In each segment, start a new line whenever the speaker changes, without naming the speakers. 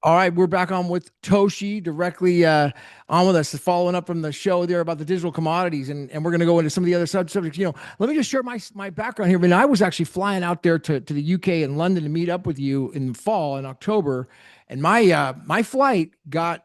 All right, we're back on with Toshi directly on with us, following up from the show there about the digital commodities, and we're going to go into some of the other subjects. Let me just share my background here. I mean, I was actually flying out there to the UK and London to meet up with you in the fall in October, and my flight got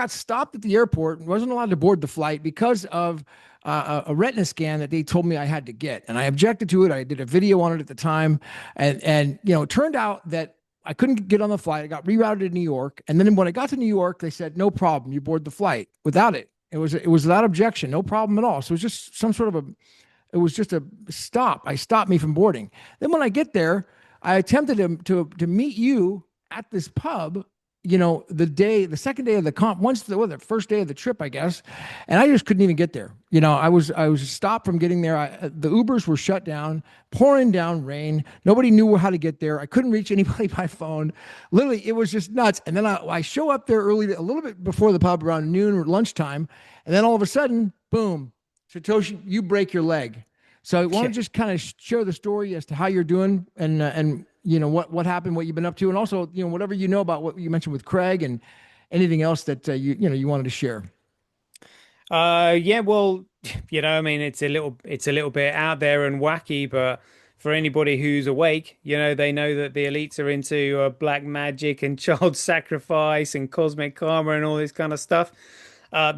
stopped at the airport and wasn't allowed to board the flight because of a retina scan that they told me I had to get, and I objected to it. I did a video on it at the time, and it turned out that I couldn't get on the flight. I got rerouted to New York. And then when I got to New York, they said, no problem. You board the flight without it. It was without objection, no problem at all. So it was just it was just a stop. I stopped me from boarding. Then when I get there, I attempted to meet you at this pub, the second day of the the first day of the trip, I guess. And I just couldn't even get there. I was stopped from getting there. The Ubers were shut down, pouring down rain. Nobody knew how to get there. I couldn't reach anybody by phone. Literally, it was just nuts. And then I show up there early, a little bit before the pub, around noon or lunchtime. And then all of a sudden, boom, Satoshi, you break your leg. So I want to just kind of share the story as to how you're doing and what happened, what you've been up to, and also whatever about what you mentioned with Craig and anything else that you wanted to share.
Yeah, well, I mean, it's a little bit out there and wacky, but for anybody who's awake, they know that the elites are into black magic and child sacrifice and cosmic karma and all this kind of stuff. I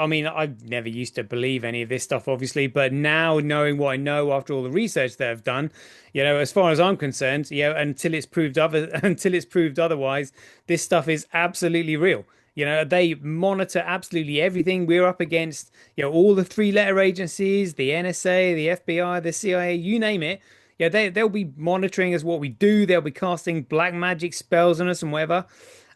mean, I've never used to believe any of this stuff, obviously, but now knowing what I know after all the research that I've done, as far as I'm concerned, until it's proved otherwise, this stuff is absolutely real. They monitor absolutely everything we're up against, all the three-letter agencies, the NSA, the FBI, the CIA, you name it. Yeah, they'll be monitoring us what we do. They'll be casting black magic spells on us and whatever.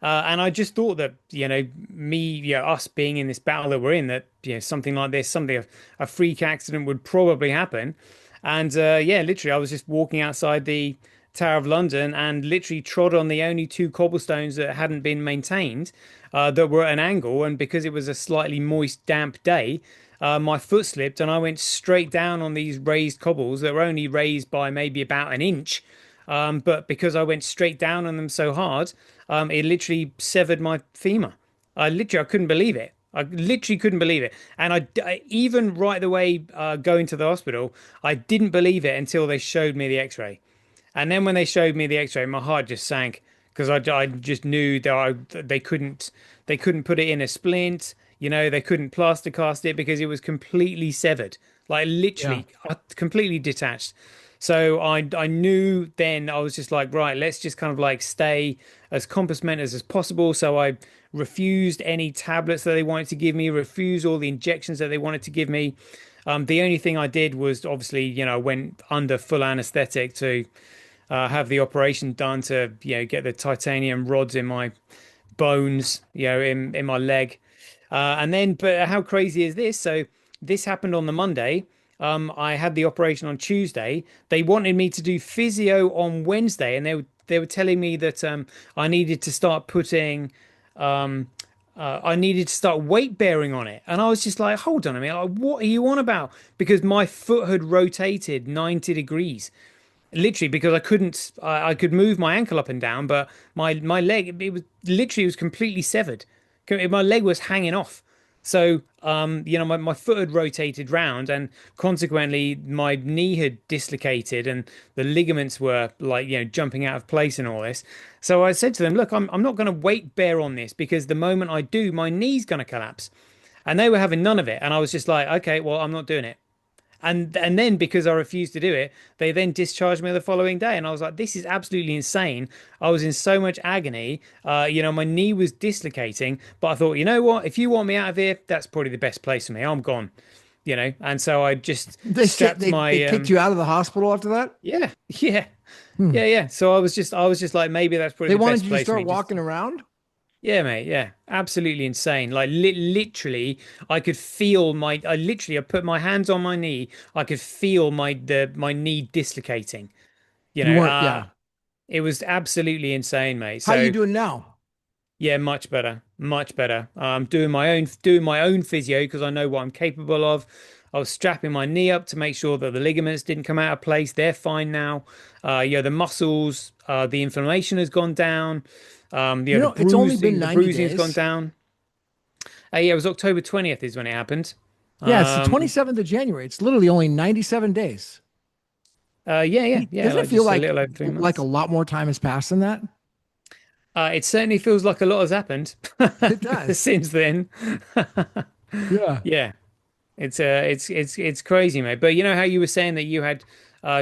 And I just thought that, us being in this battle that we're in, that, something like this, a freak accident would probably happen. And literally, I was just walking outside the Tower of London and literally trod on the only two cobblestones that hadn't been maintained, that were at an angle. And because it was a slightly moist, damp day, my foot slipped and I went straight down on these raised cobbles that were only raised by maybe about an inch. But because I went straight down on them so hard, it literally severed my femur. I couldn't believe it. I literally couldn't believe it. And even right the way going to the hospital, I didn't believe it until they showed me the X-ray. And then when they showed me the X-ray, my heart just sank because I just knew that they couldn't put it in a splint. They couldn't plaster cast it because it was completely severed, like
Yeah.
literally completely detached. So I knew then. I was just like, right, let's just kind of like stay as compass mentis as possible. So I refused any tablets that they wanted to give me, refused all the injections that they wanted to give me. The only thing I did was obviously, went under full anesthetic to have the operation done to, get the titanium rods in my bones, in my leg. But how crazy is this? So this happened on the Monday. I had the operation on Tuesday. They wanted me to do physio on Wednesday, and they were telling me that I needed to start putting I needed to start weight bearing on it. And I was just like, hold on a minute, like, what are you on about? Because my foot had rotated 90 degrees. Literally, because I could move my ankle up and down, but my leg, it was completely severed. My leg was hanging off. So, my foot had rotated round, and consequently, my knee had dislocated, and the ligaments were like, jumping out of place and all this. So I said to them, look, I'm not going to weight bear on this because the moment I do, my knee's going to collapse. And they were having none of it. And I was just like, okay, well, I'm not doing it. And then because I refused to do it, they then discharged me the following day, and I was like, "This is absolutely insane." I was in so much agony. My knee was dislocating, but I thought, you know what? If you want me out of here, that's probably the best place for me. I'm gone. And so I just strapped
They
my
kicked you out of the hospital after that.
yeah, yeah,
Hmm.
yeah. So I was just like, maybe that's probably
They
the
wanted
best
you to
place for
start
me. Just
walking around.
yeah, mate. Yeah, absolutely insane. Like literally, I could feel I put my hands on my knee. I could feel my knee dislocating. You
You
know,
weren't.
uh,
Yeah.
it was absolutely insane, mate.
How you
So
doing now?
yeah, much better, much better. Doing my own physio because I know what I'm capable of. I was strapping my knee up to make sure that the ligaments didn't come out of place. They're fine now. The muscles, the inflammation has gone down.
You know, it's only been
The
90
bruising has gone
days.
down. Yeah, it was October 20th is when it happened.
Yeah, it's the
Um,
27th of January. It's literally only 97 days.
yeah,
Doesn't it
like
feel
just a little over three
like a
months.
lot more time has passed than that?
It certainly feels like a lot has happened
It does.
since then.
Yeah.
Yeah, it's crazy, mate. But you know how you were saying that you had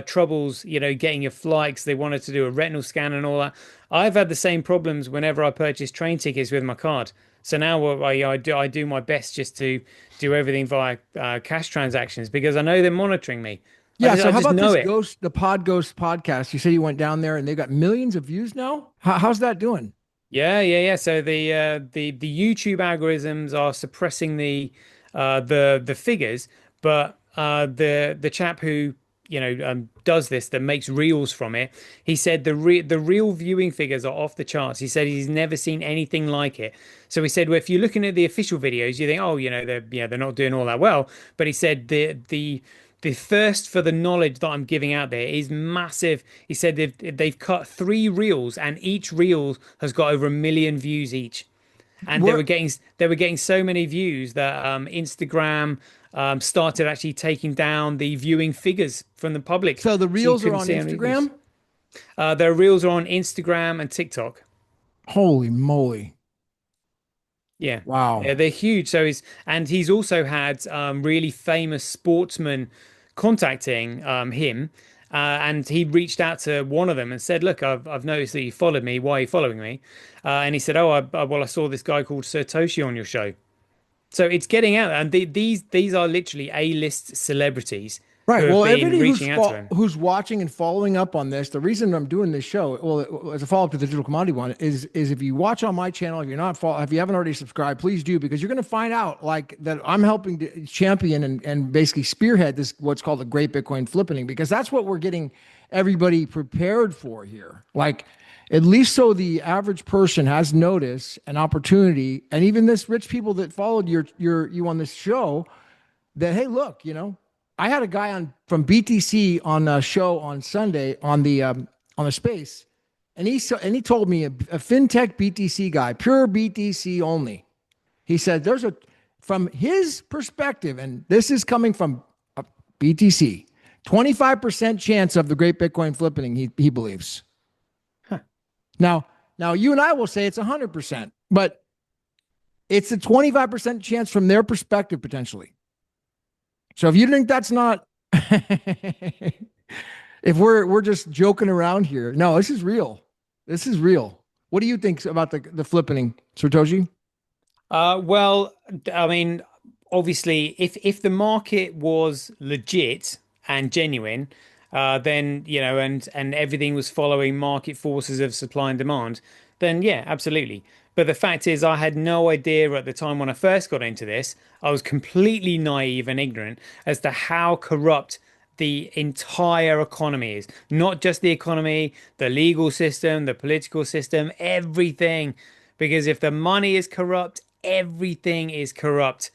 troubles, getting your flights. They wanted to do a retinal scan and all that. I've had the same problems whenever I purchase train tickets with my card. So now what I do my best just to do everything via cash transactions because I know they're monitoring me.
Yeah.
I
So how
just
about
know
this
it.
Ghost, the Pod Ghost podcast? You said you went down there and they've got millions of views now. How's that doing?
Yeah. So the YouTube algorithms are suppressing the figures, but the chap who does this that makes reels from it, he said the real viewing figures are off the charts. He said he's never seen anything like it. So he said, well, if you're looking at the official videos, you think, oh, they're not doing all that well. But he said the thirst for the knowledge that I'm giving out there is massive. He said they've cut three reels and each reel has got over 1 million views each. And
We're
they were getting so many views that Instagram started actually taking down the viewing figures from the public,
so the
so you
reels are
couldn't
on
see any views.
Instagram.
Their reels are on Instagram and TikTok.
Holy moly!
Yeah,
Wow.
yeah, they're huge. He's also had really famous sportsmen contacting him, and he reached out to one of them and said, "Look, I've noticed that you followed me. Why are you following me?" And he said, "Oh, well, I saw this guy called Sir Toshi on your show." So it's getting out, and these are literally A-list celebrities who
Right.
have
Well,
been
everybody
reaching out to him.
who's watching and following up on this, the reason I'm doing this show, well, as a follow up to the digital commodity one, is if you watch on my channel, if you haven't already subscribed, please do because you're going to find out like that I'm helping to champion and basically spearhead this what's called the Great Bitcoin Flippening because that's what we're getting everybody prepared for here. Like at least so the average person has notice an opportunity, and even this rich people that followed you on this show that hey look I had a guy on from BTC on a show on Sunday on the space and he told me a fintech BTC guy pure BTC only he said there's a from his perspective and this is coming from a BTC 25% chance of the great Bitcoin flipping he believes now you and I will say it's 100% but it's a 25% chance from their perspective potentially. So if you think that's not, if we're just joking around here, no, this is real. This is real. What do you think about the flippening, Satoshi?
Well, I mean, obviously, if the market was legit and genuine, then and everything was following market forces of supply and demand, then yeah, absolutely. But the fact is, I had no idea at the time when I first got into this. I was completely naive and ignorant as to how corrupt the entire economy is. Not just the economy, the legal system, the political system, everything. Because if the money is corrupt, everything is corrupt.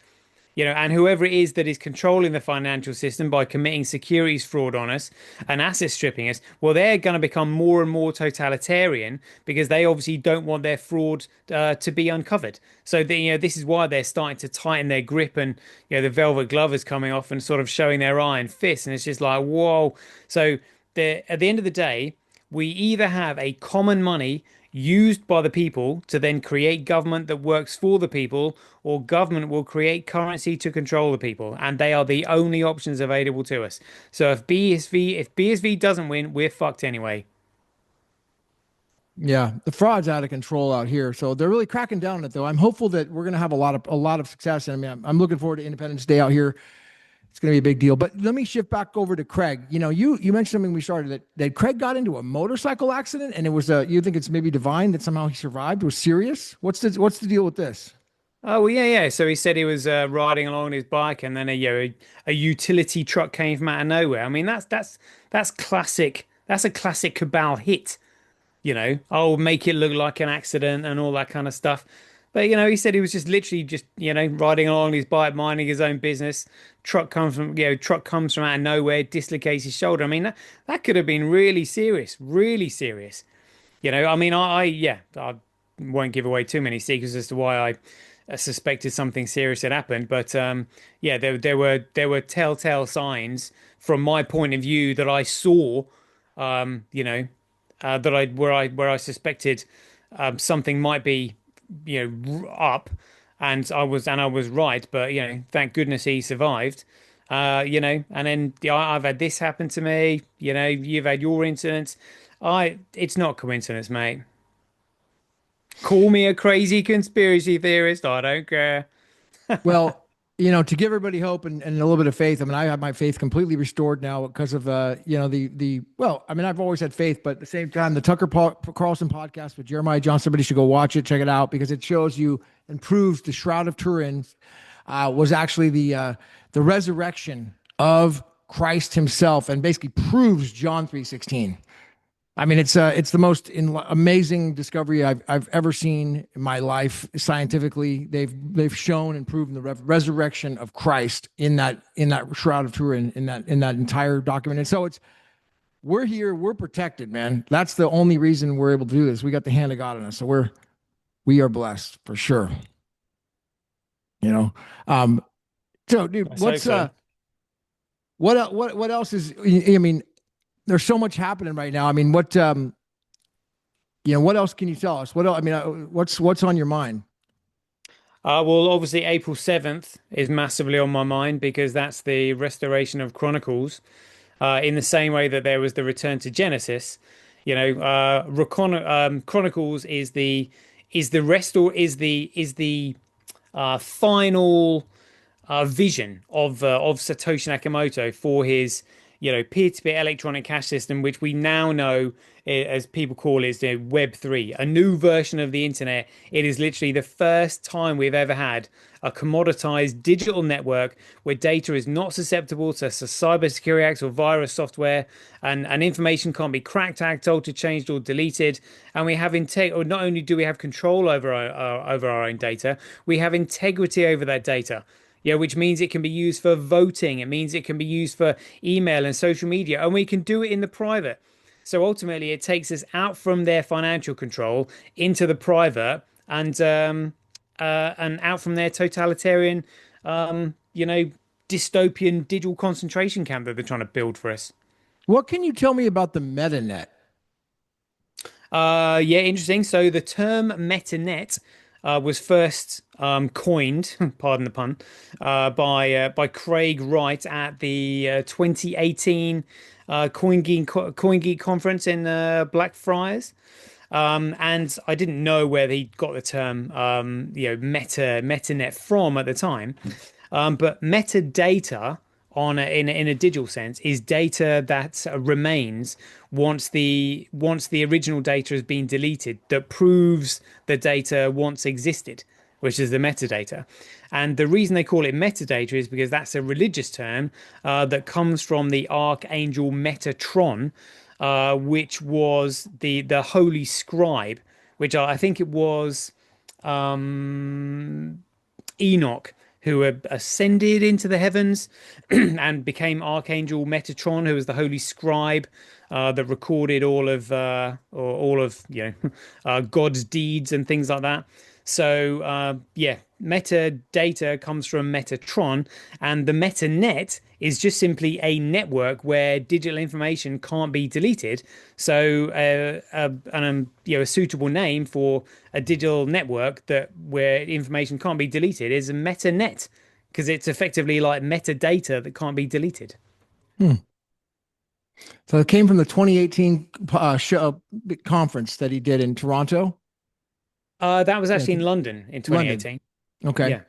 And whoever it is that is controlling the financial system by committing securities fraud on us and asset stripping us, well, they're going to become more and more totalitarian because they obviously don't want their fraud to be uncovered. So, this is why they're starting to tighten their grip and, the velvet glove is coming off and sort of showing their iron fist. And it's just like, whoa. So, at the end of the day, we either have a common money used by the people to then create government that works for the people, or government will create currency to control the people, and they are the only options available to us. So if BSV doesn't win, we're fucked anyway.
Yeah, the fraud's out of control out here, so they're really cracking down on it. Though I'm hopeful that we're going to have a lot of success. And I mean, I'm looking forward to Independence Day out here. It's going to be a big deal. But let me shift back over to Craig. You mentioned something we started that Craig got into a motorcycle accident, and it was you think it's maybe divine that somehow he survived. It was serious. What's the deal with this?
Oh well, yeah. So he said he was riding along his bike, and then a utility truck came from out of nowhere. I mean, that's classic. That's a classic cabal hit. Make it look like an accident and all that kind of stuff. But he said he was just literally just riding along his bike, minding his own business. Truck comes from out of nowhere, dislocates his shoulder. I mean, that could have been really serious, really serious. I mean, I won't give away too many secrets as to why I suspected something serious had happened, but yeah, there were telltale signs from my point of view that I saw, you know, that I where I suspected something might be, up, and I was right, but thank goodness he survived. And then I've had this happen to me. You've had your incidents. It's not coincidence, mate. Call me a crazy conspiracy theorist. I don't care.
Well, to give everybody hope and a little bit of faith. I mean, I have my faith completely restored now because of well, I mean, I've always had faith, but at the same time, the Carlson podcast with Jeremiah John, somebody should go watch it, check it out, because it shows you and proves the Shroud of Turin was actually the resurrection of Christ himself, and basically proves John 3:16. I mean, it's the most amazing discovery I've ever seen in my life scientifically. They've shown and proven the resurrection of Christ in that Shroud of Turin, in that entire document. And so we're here, we're protected, man. That's the only reason we're able to do this. We got the hand of God on us, so we are blessed for sure. You know, um. So, dude,
Let's hope so.
what else is? I mean, there's so much happening right now. I mean, what else can you tell us? What else, I mean, what's on your mind?
Well, obviously, April 7th is massively on my mind because that's the restoration of Chronicles. In the same way that there was the return to Genesis, Chronicles is the restore is the final vision of Satoshi Nakamoto for his peer-to-peer electronic cash system, which we now know, as people call it, is the Web3, a new version of the internet. It is literally the first time we've ever had a commoditized digital network where data is not susceptible to cybersecurity acts or virus software, and information can't be cracked, hacked, altered, changed, or deleted. And we have or not only do we have control over our own data, we have integrity over that data. Yeah, which means it can be used for voting. It means it can be used for email and social media, and we can do it in the private. So ultimately, it takes us out from their financial control into the private, and out from their totalitarian, dystopian digital concentration camp that they're trying to build for us.
What can you tell me about the Metanet?
Yeah, interesting. So the term Metanet was first coined, pardon the pun, by Craig Wright at the 2018 CoinGeek conference in Blackfriars. And I didn't know where he got the term, Metanet from at the time. But metadata in a digital sense is data that remains once the original data has been deleted, that proves the data once existed, which is the metadata. And the reason they call it metadata is because that's a religious term that comes from the archangel Metatron, which was the holy scribe, which I think it was Enoch, who ascended into the heavens and became Archangel Metatron, who was the holy scribe that recorded all of God's deeds and things like that. So yeah, metadata comes from Metatron, and the Metanet is just simply a network where digital information can't be deleted. So a suitable name for a digital network that where information can't be deleted is a Metanet, because it's effectively like metadata that can't be deleted.
Hmm. So it came from the 2018 conference that he did in Toronto.
That was
Yeah, I
actually in
think
London in
London.
2018.
Okay.
Yeah.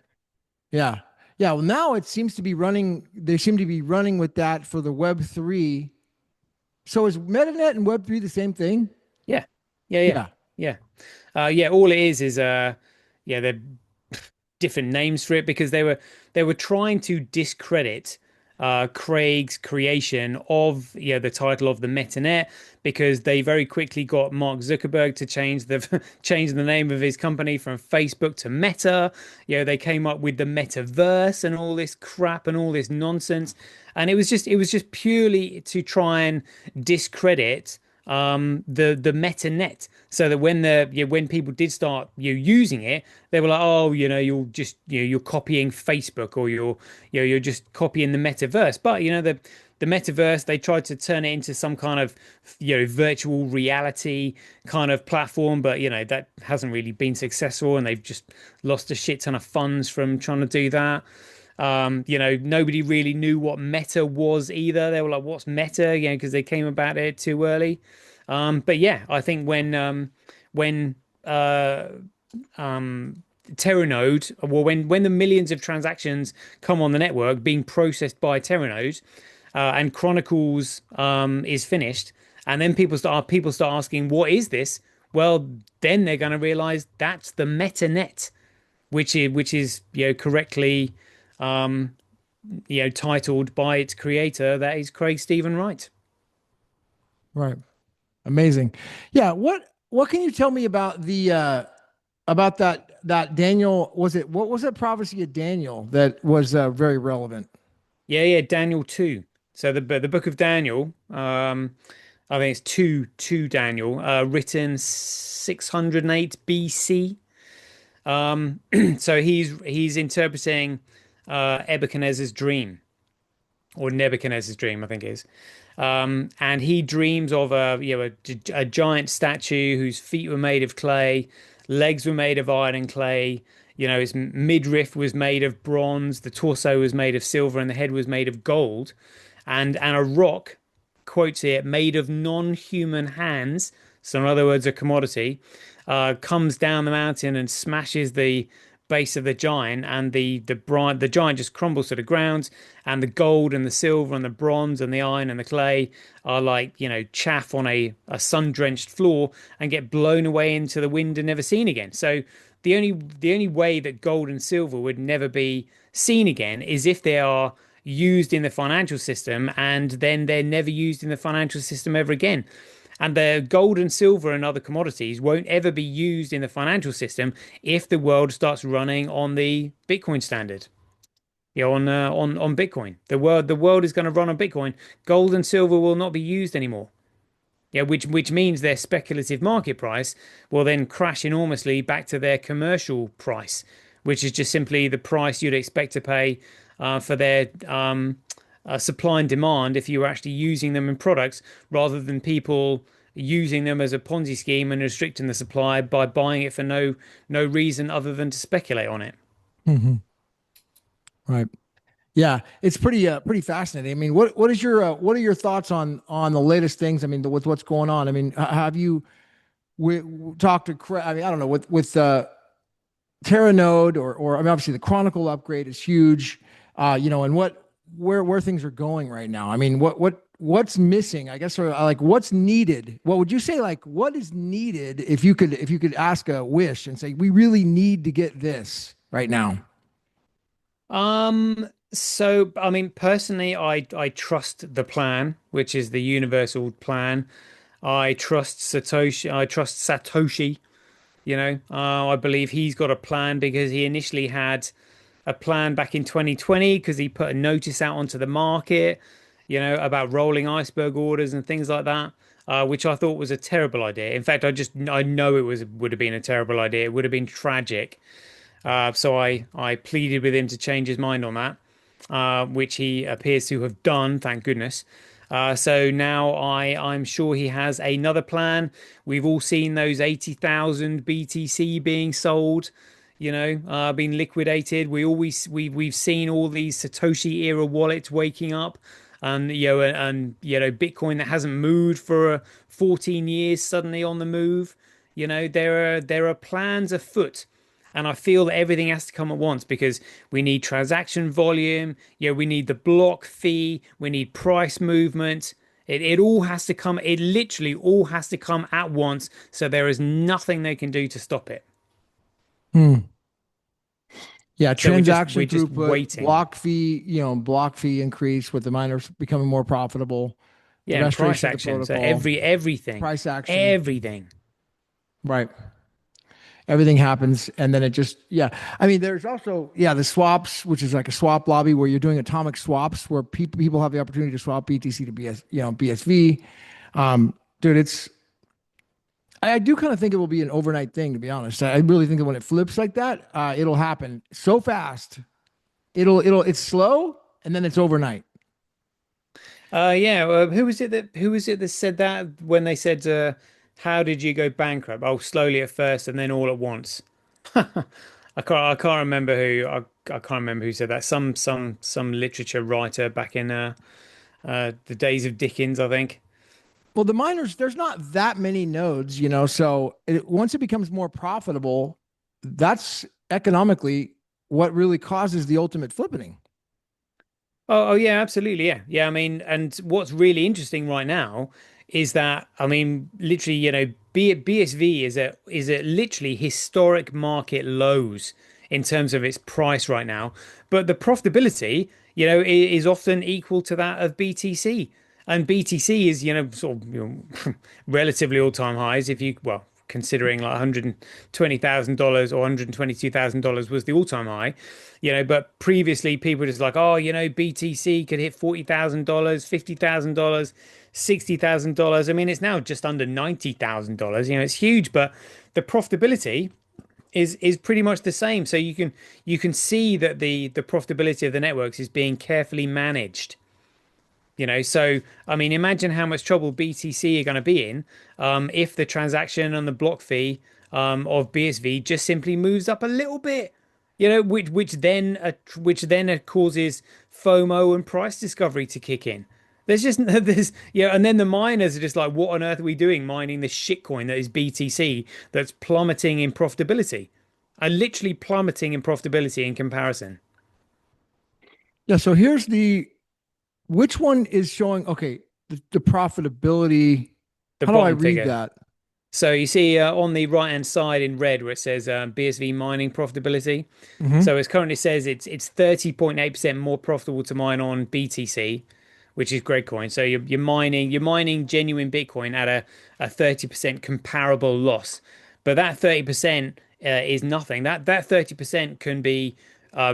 Yeah. Yeah. Well, now it seems to be running. They seem to be running with that for the Web3. So is Metanet and Web3 the same thing?
Yeah. Yeah. Yeah.
Yeah.
Yeah. Yeah. All it is they're different names for it because they were trying to discredit Craig's creation of the title of the Metanet, because they very quickly got Mark Zuckerberg to change the change the name of his company from Facebook to Meta. They came up with the metaverse and all this crap and all this nonsense, and it was just purely to try and discredit the Metanet, so that when people did start using it, they were like, oh, you're copying Facebook, or you're just copying the metaverse. But the metaverse, they tried to turn it into some kind of virtual reality kind of platform, but that hasn't really been successful, and they've just lost a shit ton of funds from trying to do that. Nobody really knew what Meta was either. They were like, "What's Meta?" Because they came about it too early. But yeah, I think when Terranode, well, when the millions of transactions come on the network being processed by Terranode, and Chronicles is finished, and then people start asking, "What is this?" Well, then they're going to realize that's the MetaNet, which is correctly titled by its creator, that is Craig Stephen Wright.
Right. Amazing. Yeah. What can you tell me about the about that Daniel, was it, what was that prophecy of Daniel that was very relevant?
Yeah, Daniel 2. So the book of Daniel, I think it's 2 Daniel, written 608 BC. So he's interpreting Nebuchadnezzar's dream, or Nebuchadnezzar's dream, I think it is. And he dreams of a giant statue whose feet were made of clay, legs were made of iron and clay. His midriff was made of bronze, the torso was made of silver, and the head was made of gold. And a rock, quotes here, made of non-human hands, so in other words, a commodity, comes down the mountain and smashes the base of the giant, and the giant just crumbles to the ground, and the gold and the silver and the bronze and the iron and the clay are like chaff on a sun-drenched floor, and get blown away into the wind and never seen again. So the only way that gold and silver would never be seen again is if they are used in the financial system, and then they're never used in the financial system ever again. And the gold and silver and other commodities won't ever be used in the financial system if the world starts running on the Bitcoin standard. On Bitcoin. The world is going to run on Bitcoin. Gold and silver will not be used anymore. Which means their speculative market price will then crash enormously back to their commercial price, which is just simply the price you'd expect to pay for their supply and demand if you were actually using them in products, rather than people using them as a Ponzi scheme and restricting the supply by buying it for no reason other than to speculate on it.
Hmm. Right. Yeah, it's pretty fascinating. I mean, what are your thoughts on the latest things? I mean, with what's going on. I mean, have you talked to I mean, I don't know, with Terranode, or I mean, obviously the Chronicle upgrade is huge. And where things are going right now. I mean, what's missing, I guess, or like what's needed? What would you say, like what is needed, if you could ask a wish and say we really need to get this right now?
So I mean, personally, I trust the plan, which is the universal plan. I trust Satoshi. I believe he's got a plan, because he initially had a plan back in 2020, because he put a notice out onto the market, about rolling iceberg orders and things like that, which I thought was a terrible idea. In fact, I know would have been a terrible idea. It would have been tragic. So I pleaded with him to change his mind on that, which he appears to have done, thank goodness. So now I'm sure he has another plan. We've all seen those 80,000 BTC being sold, being liquidated. We've seen all these Satoshi era wallets waking up, and Bitcoin that hasn't moved for 14 years suddenly on the move. There are plans afoot, and I feel that everything has to come at once, because we need transaction volume. We need the block fee. We need price movement. It all has to come. It literally all has to come at once. So there is nothing they can do to stop it.
Hmm. Yeah,
So
transaction
we're just
throughput,
waiting.
block fee increase with the miners becoming more profitable, the
Yeah, and price
restoration of the
action. So
protocol,
everything,
price action,
everything.
right? Everything happens, and then it just, yeah. I mean, there's also, yeah, the swaps, which is like a swap lobby where you're doing atomic swaps where people have the opportunity to swap BTC to BSV. Dude, I do kind of think it will be an overnight thing, to be honest. I really think that when it flips like that, it'll happen so fast. It's slow and then it's overnight.
Yeah. Who was it that said that when they said, "How did you go bankrupt?" Oh, slowly at first and then all at once. I can't remember I can't remember who said that. Some literature writer back in the days of Dickens, I think.
Well, the miners, there's not that many nodes, so once it becomes more profitable, that's economically what really causes the ultimate flippening.
Oh, yeah, absolutely. Yeah. Yeah. I mean, and what's really interesting right now is that, I mean, literally, BSV is at literally historic market lows in terms of its price right now. But the profitability, is often equal to that of BTC. And BTC is, sort of, relatively all-time highs if you, well, considering like $120,000 or $122,000 was the all-time high, but previously people were just like, oh, BTC could hit $40,000, $50,000, $60,000. I mean, it's now just under $90,000. It's huge, but the profitability is pretty much the same. So you can see that the profitability of the networks is being carefully managed. So I mean, imagine how much trouble BTC are going to be in if the transaction and the block fee of BSV just simply moves up a little bit. Which then causes FOMO and price discovery to kick in. There's just and then the miners are just like, what on earth are we doing mining this shitcoin that is BTC that's plummeting in profitability? Are literally plummeting in profitability in comparison.
Yeah, so which one is showing, okay, the profitability.
The
How do I
bottom
read
figure.
that?
So you see on the right hand side in red where it says BSV mining profitability.
Hmm.
So it currently says it's 30.8% more profitable to mine on BTC, which is great coin. So you're mining genuine Bitcoin at a 30% comparable loss. But that 30% is nothing. That 30% can be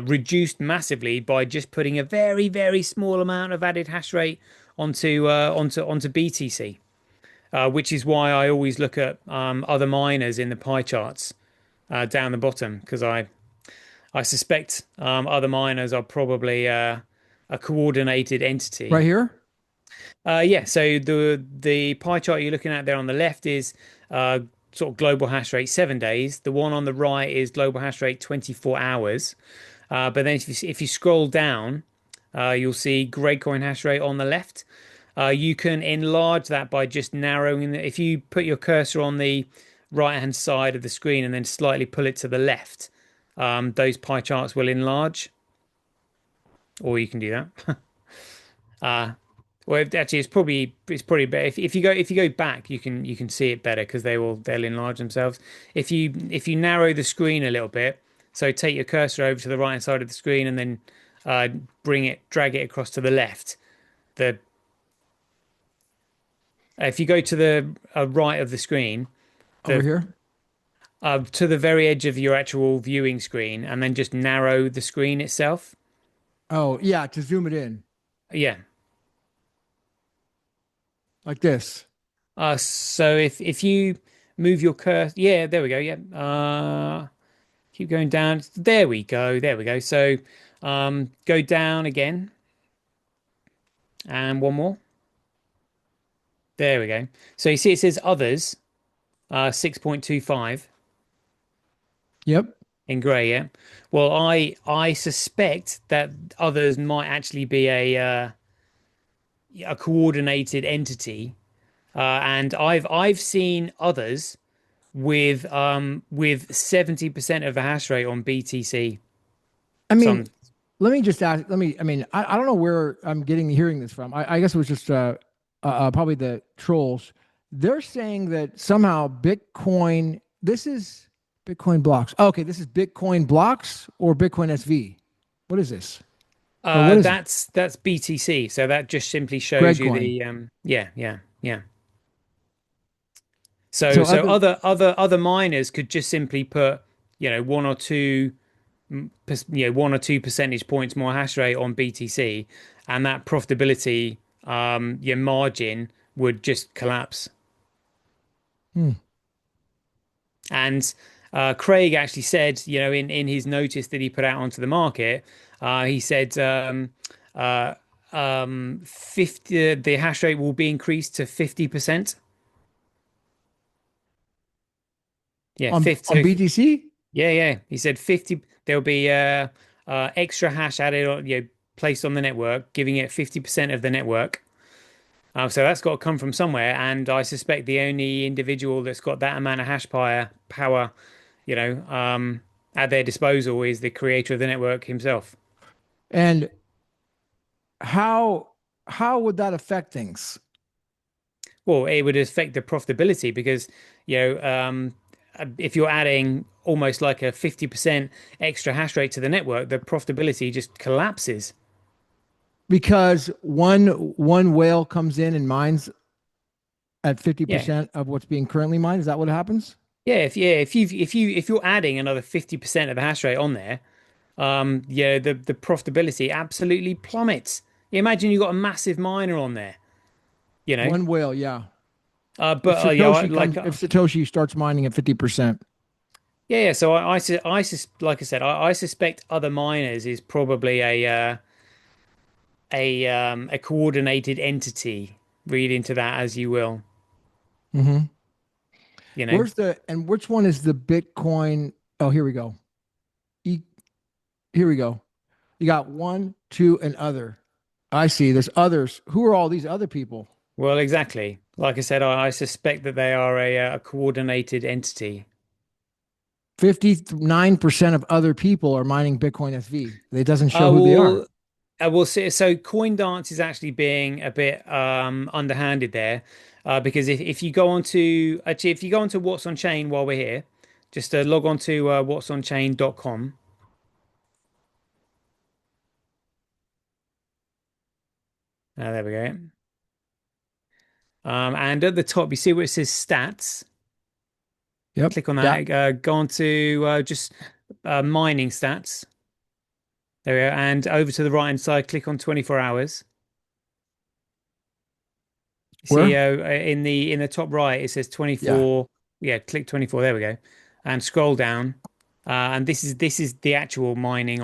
reduced massively by just putting a very, very small amount of added hash rate onto BTC, which is why I always look at other miners in the pie charts down the bottom because I suspect other miners are probably a coordinated
Right
entity.
here?
Yeah, so the pie chart you're looking at there on the left is uh, sort of global hash rate 7 days. The one on the right is global hash rate 24 hours. But then if you scroll down, you'll see grade coin hash rate on the left. You can enlarge that by just narrowing if you put your cursor on the right hand side of the screen and then slightly pull it to the left, those pie charts will enlarge, or you can do that. Uh, well, actually, it's probably better if you go back, you can see it better because they'll enlarge themselves. If you narrow the screen a little bit, so take your cursor over to the right hand side of the screen and then uh, drag it across to the left. The If you go to the right of the screen,
Over
the
here?
to the very edge of your actual viewing screen, and then just narrow the screen itself.
Oh, yeah, to zoom it in
Yeah.
like this.
So if you move your cursor, yeah, there we go. Yeah. Keep going down. There we go. There we go. So go down again, and one more. There we go. So you see it says others, 6.25
Yep.
in grey. Yeah. Well, I suspect that others might actually be a coordinated entity, and I've seen others with 70% of the hash rate on BTC.
I mean,
Some
let me just ask, I mean, I don't know where I'm hearing this from. I guess it was just probably the trolls. They're saying that somehow Bitcoin, this is Bitcoin blocks. Okay, this is Bitcoin blocks or Bitcoin SV. What is this? Or what is it?
That's BTC. So that just simply shows
Greg
you
coin.
the yeah.
So
So
other
other miners could just simply put, one or two, 1 or 2 percentage points more hash rate on BTC, and that profitability, your margin would just collapse.
hmm,
And Craig actually said, in his notice that he put out onto the market, he said 50, the hash rate will be increased to 50%. Yeah, fifth.
on
So
BTC?
yeah. He said 50. There'll be extra hash added on, placed on the network, giving it 50% of the network. So that's got to come from somewhere, and I suspect the only individual that's got that amount of power, you know, um, at their disposal is the creator of the network himself.
And how how would that affect things?
Well, it would affect the profitability because, you know, um, if you're adding almost like a 50% extra hash rate to the network, the profitability just collapses.
Because one whale comes in and mines at
Yeah.
50% of what's being currently mined. Is that what happens?
If you're adding another 50% of the hash rate on there, the profitability absolutely plummets. Imagine you got a massive miner on there, you know.
One whale, yeah. If
But
Satoshi comes, if Satoshi starts mining at 50%.
yeah. So like I said, I suspect other miners is probably a coordinated entity. Read into that as you will,
Hmm.
you know.
Where's the and which one is the Bitcoin? Oh, here we go. E, here we go. You got one, two, and other. I see. There's others. Who are all these other people?
Well, exactly. Like I said, I suspect that they are a coordinated entity.
59% of other people are mining Bitcoin SV. It doesn't show
Uh,
who they are.
well, will see. So CoinDance is actually being a bit underhanded there, because if you go on to actually if you go on to What's on Chain while we're here, just log on to whatsonchain.com. There we go. And at the top, you see where it says stats.
Yep.
Click on
Yeah.
that. Go on to just mining stats. There we go. And over to the right hand side, click on 24 hours. See,
Where?
in the top right, it says
Yeah.
24. Yeah, click 24. There we go. And scroll down. And this is the actual mining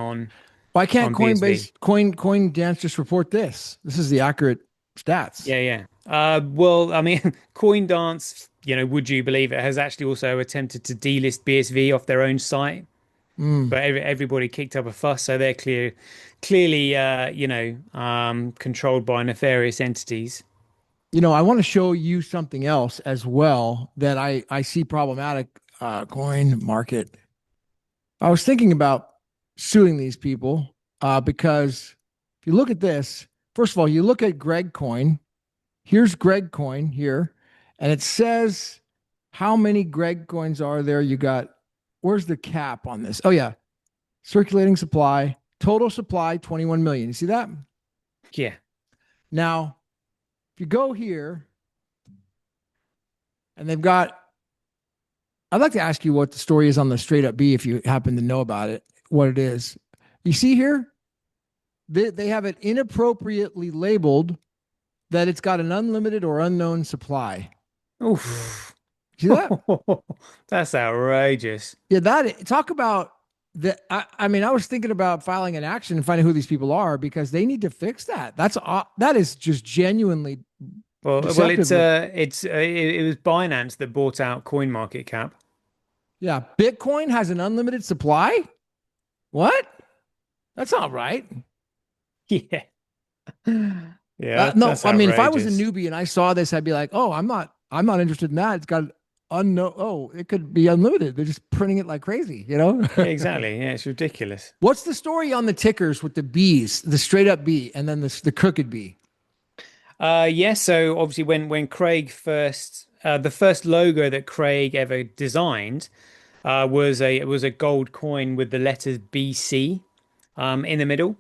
Why can't
on BSV.
Coin Dance just report this? This is the accurate stats.
Yeah. Well, I mean, CoinDance, would you believe it, has actually also attempted to delist BSV off their own site,
Mm.
but everybody kicked up a fuss, so they're clearly, controlled by nefarious entities.
I want to show you something else as well that I see problematic. Coin market. I was thinking about suing these people because if you look at this, first of all, you look at Greg Coin. Here's Greg Coin here, and it says how many Greg coins are there. You got, where's the cap on this? Oh yeah, circulating supply, total supply 21 million. You see that?
Yeah.
Now, if you go here and they've got, I'd like to ask you what the story is on the straight up B if you happen to know about it, what it is. You see here, they have it inappropriately labeled that it's got an unlimited or unknown supply.
Oof.
See that?
That's outrageous.
Yeah, that talk about the. I mean, I was thinking about filing an action and finding who these people are because they need to fix that. That is just genuinely
Well,
deceptive.
it was Binance that bought out CoinMarketCap.
Yeah, Bitcoin has an unlimited supply. What? That's not right.
Yeah. Yeah,
No,
that's
I mean, if I was a
outrageous.
newbie and I saw this, I'd be like, oh, I'm not interested in that. It's got unknown. Oh, it could be unlimited. They're just printing it like crazy.
Yeah, exactly. Yeah, it's ridiculous.
What's the story on the tickers with the B's, the straight up B, and then the crooked B?
Yeah, so obviously when Craig first the first logo that Craig ever designed, was a gold coin with the letters BC in the middle.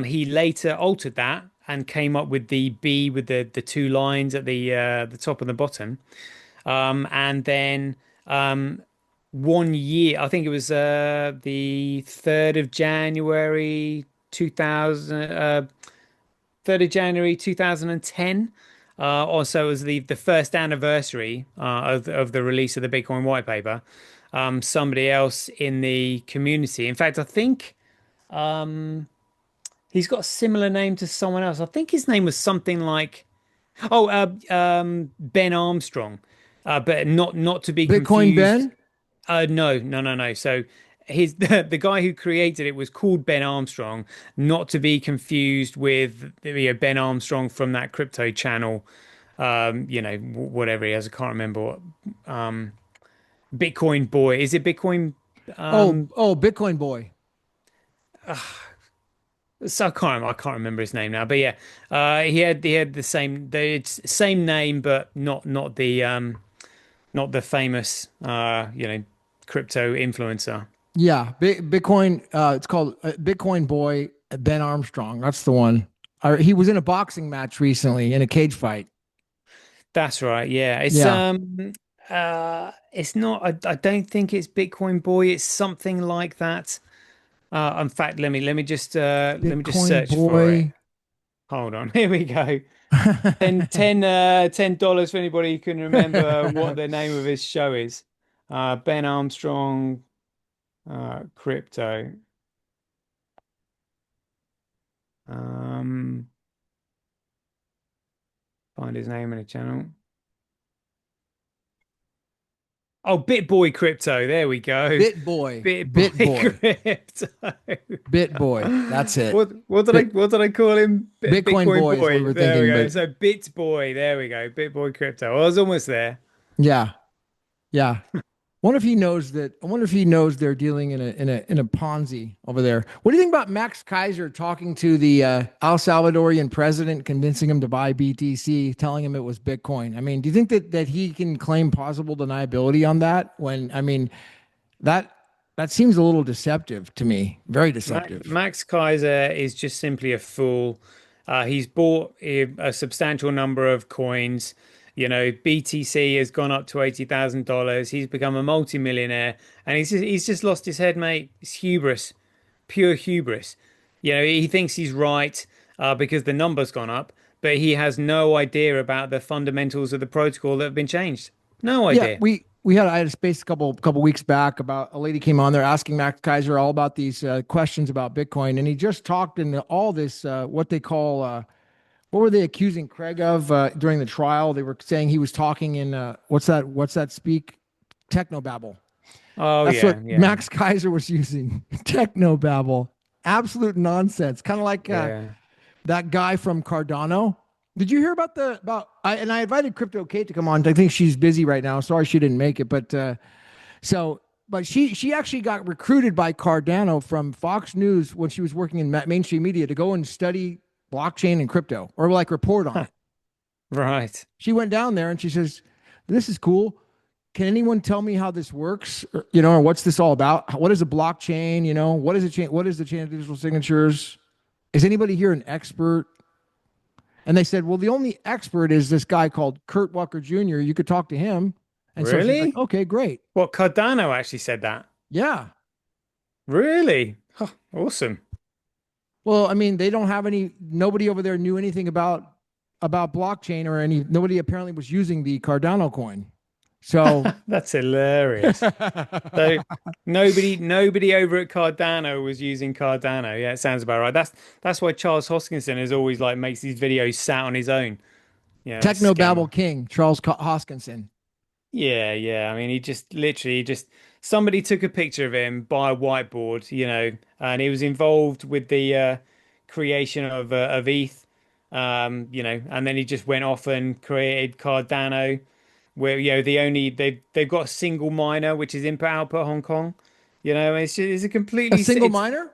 He later altered that and came up with the B with the two lines at the top and the bottom. And then 1 year, I think it was the 3rd of January 2000, 3rd of January 2010. Also, it was the first anniversary of the release of the Bitcoin white paper. Somebody else in the community, in fact, I think he's got a similar name to someone else. I think his name was something like Ben Armstrong, but not to be
Bitcoin
confused.
Ben?
No, no, no, no. So his the guy who created it was called Ben Armstrong, not to be confused with Ben Armstrong from that crypto channel. Whatever he has, I can't remember what. Bitcoin Boy. Is it Bitcoin?
Bitcoin boy.
So I can't remember his name now, but yeah, he had the same name, but not the famous crypto influencer.
Yeah, Bitcoin. It's called Bitcoin boy Ben Armstrong. That's the one. He was in a boxing match recently in a cage fight.
That's right. Yeah,
Yeah,
it's not. I don't think it's Bitcoin Boy. It's something like that. In fact, let me just
Bitcoin
search for it.
boy.
Hold on. Here we go. $10 for anybody who can remember what the name of his show is. Ben Armstrong, crypto. Um, Find his name in a channel. Oh, BitBoy Crypto. There we go.
Bit boy. Bit
BitBoy
boy.
Crypto.
Bit boy. That's it.
What did I
Bit
what did I call him?
Bitcoin
Bitcoin
boy is what we
Boy.
were
There we
thinking,
go.
but
So BitBoy. There we go. BitBoy Crypto. I was almost there.
yeah, yeah. Wonder if he knows that. I wonder if he knows they're dealing in a Ponzi over there. What do you think about Max Kaiser talking to the El Salvadorian president, convincing him to buy BTC, telling him it was Bitcoin? I mean, do you think that he can claim plausible deniability on that? When I mean that that seems a little deceptive to me. Very deceptive.
Max Kaiser is just simply a fool. He's bought a substantial number of coins. BTC has gone up to $80,000. He's become a multimillionaire, and he's just lost his head, mate. It's hubris, pure hubris. He thinks he's right because the number's gone up, but he has no idea about the fundamentals of the protocol that have been changed. No
Yeah,
idea.
I had a space a couple weeks back about a lady came on there asking Max Kaiser all about these questions about Bitcoin, and he just talked in all this what they call what were they accusing Craig of during the trial? They were saying he was talking in what's that speak technobabble.
Oh
That's what
yeah, yeah,
Max Kaiser was using technobabble. Absolute nonsense, kind of like
yeah.
that guy from Cardano. Did you hear about I invited Crypto Kate to come on. I think she's busy right now. Sorry she didn't make it, but she actually got recruited by Cardano from Fox News when she was working in mainstream media to go and study blockchain and crypto or like report on it.
Right.
She went down there and she says, "This is cool. Can anyone tell me how this works? Or what's this all about? What is a blockchain? What is a chain? What is the chain of digital signatures? Is anybody here an expert?" And they said, "Well, the only expert is this guy called Kurt Walker Jr. You could talk to him." And so she's like,
Really?
"Okay, great.
What, Cardano actually said that?
Yeah."
Really? Huh, awesome.
Well, I mean, they don't have nobody over there knew anything about blockchain or nobody apparently was using the Cardano coin. So
That's hilarious. So nobody over at Cardano was using Cardano. Yeah, it sounds about right. That's why Charles Hoskinson is always like makes these videos sat on his own.
Techno
Scammer.
Babble King, Charles Hoskinson.
Yeah, yeah. I mean, he just literally just somebody took a picture of him by a whiteboard, and he was involved with the creation of ETH, and then he just went off and created Cardano, where they've got a single miner which is input output Hong Kong, it's a
A
completely
single
it's
miner?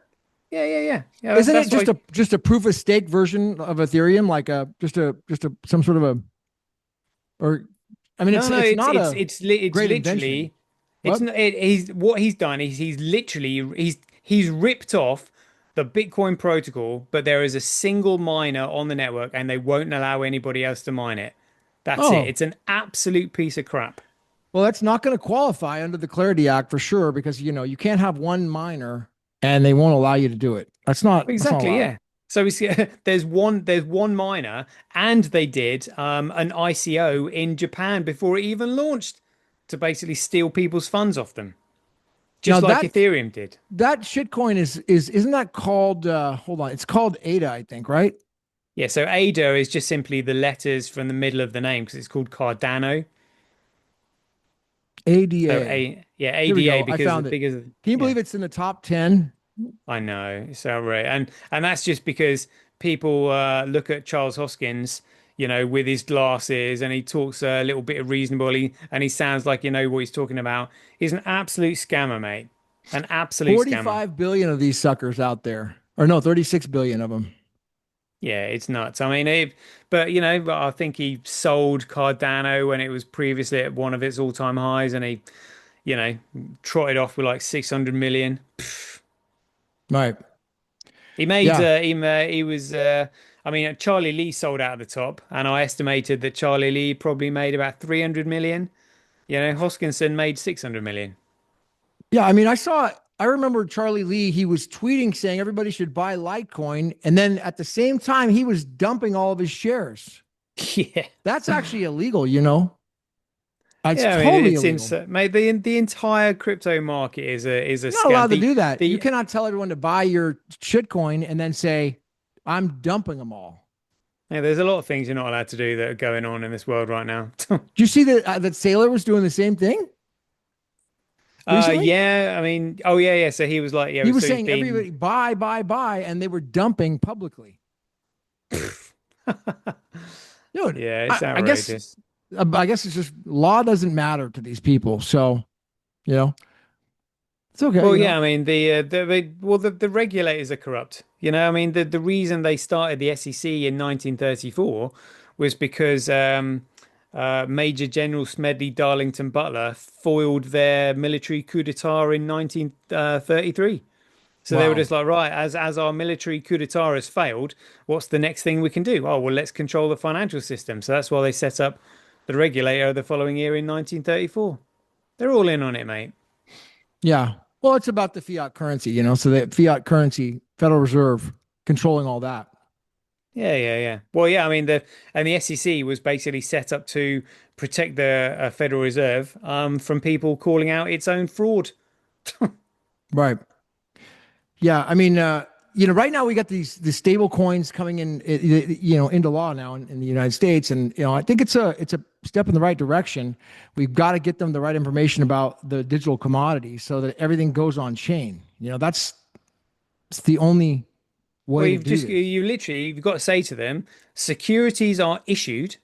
yeah, yeah, yeah, yeah.
Isn't it
That's why.
just a proof of stake version of Ethereum, like just a some sort of a or I mean
No, no,
it's
it's
not
it's
a
it's li- it's
great
literally
invention.
It's
What?
not. He's what he's done is he's literally he's ripped off the Bitcoin protocol, but there is a single miner on the network, and they won't allow anybody else to mine it. That's it.
Oh,
It's an absolute piece of crap.
well, that's not going to qualify under the Clarity Act for sure because you can't have one miner and they won't allow you to do it. That's not
Exactly,
allowed.
yeah. So it's there's one miner, and they did an ICO in Japan before it even launched to basically steal people's funds off them,
Now
just like Ethereum did.
that shitcoin is isn't that called hold on, it's called ADA, I think, right?
Yeah, so ADA is just simply the letters from the middle of the name because it's called Cardano. So
ADA.
a yeah,
Here we
ADA
go. I found it. Can you
yeah,
believe it's in the top 10?
I know. It's outrageous. And that's just because people look at Charles Hoskins, with his glasses and he talks a little bit of reasonably and he sounds like you know what he's talking about. He's an absolute scammer, mate. An absolute scammer.
45 billion of these suckers out there. Or no, 36 billion of them.
Yeah, it's nuts. I mean, but I think he sold Cardano when it was previously at one of its all-time highs, and he, you know, trotted off with like 600 million.
Right.
He made
Yeah.
he was I mean Charlie Lee sold out at the top, and I estimated that Charlie Lee probably made about 300 million. Hoskinson made 600 million.
Yeah, I remember Charlie Lee, he was tweeting saying everybody should buy Litecoin. And then at the same time, he was dumping all of his shares.
Yeah.
That's actually illegal. It's
Yeah, I mean
totally
it's
illegal.
insane. Mate, the entire crypto market is a
You're not
scam.
allowed to do that. You
The
cannot tell everyone to buy your shitcoin and then say, I'm dumping them all.
Yeah, there's a lot of things you're not allowed to do that are going on in this world right now.
Do you see that Sailor was doing the same thing recently?
Yeah, I mean, oh yeah, yeah. So he was like, yeah,
He was
so he's
saying
been
everybody buy, buy, buy, and they were dumping publicly. Dude,
yeah, it's
I guess
outrageous.
I guess it's just law doesn't matter to these people. So, you know, it's okay,
Well,
you know.
yeah, I mean the regulators are corrupt. I mean the reason they started the SEC in 1934 was because Major General Smedley Darlington Butler foiled their military coup d'etat in 1933. So they were
Wow.
just like, right, as our military coup d'etat has failed, what's the next thing we can do? Oh, well, let's control the financial system. So that's why they set up the regulator the following year in 1934. They're all in on it, mate.
Yeah. Well, it's about the fiat currency. So the fiat currency, Federal Reserve controlling all that.
Yeah, yeah, yeah. Well, yeah, I mean the SEC was basically set up to protect the Federal Reserve from people calling out its own fraud.
Right. Yeah. Right now we got the stable coins coming into law now in the United States. And, I think it's a step in the right direction. We've got to get them the right information about the digital commodities so that everything goes on chain. It's the only
Well,
way to do this.
you've got to say to them, securities are issued,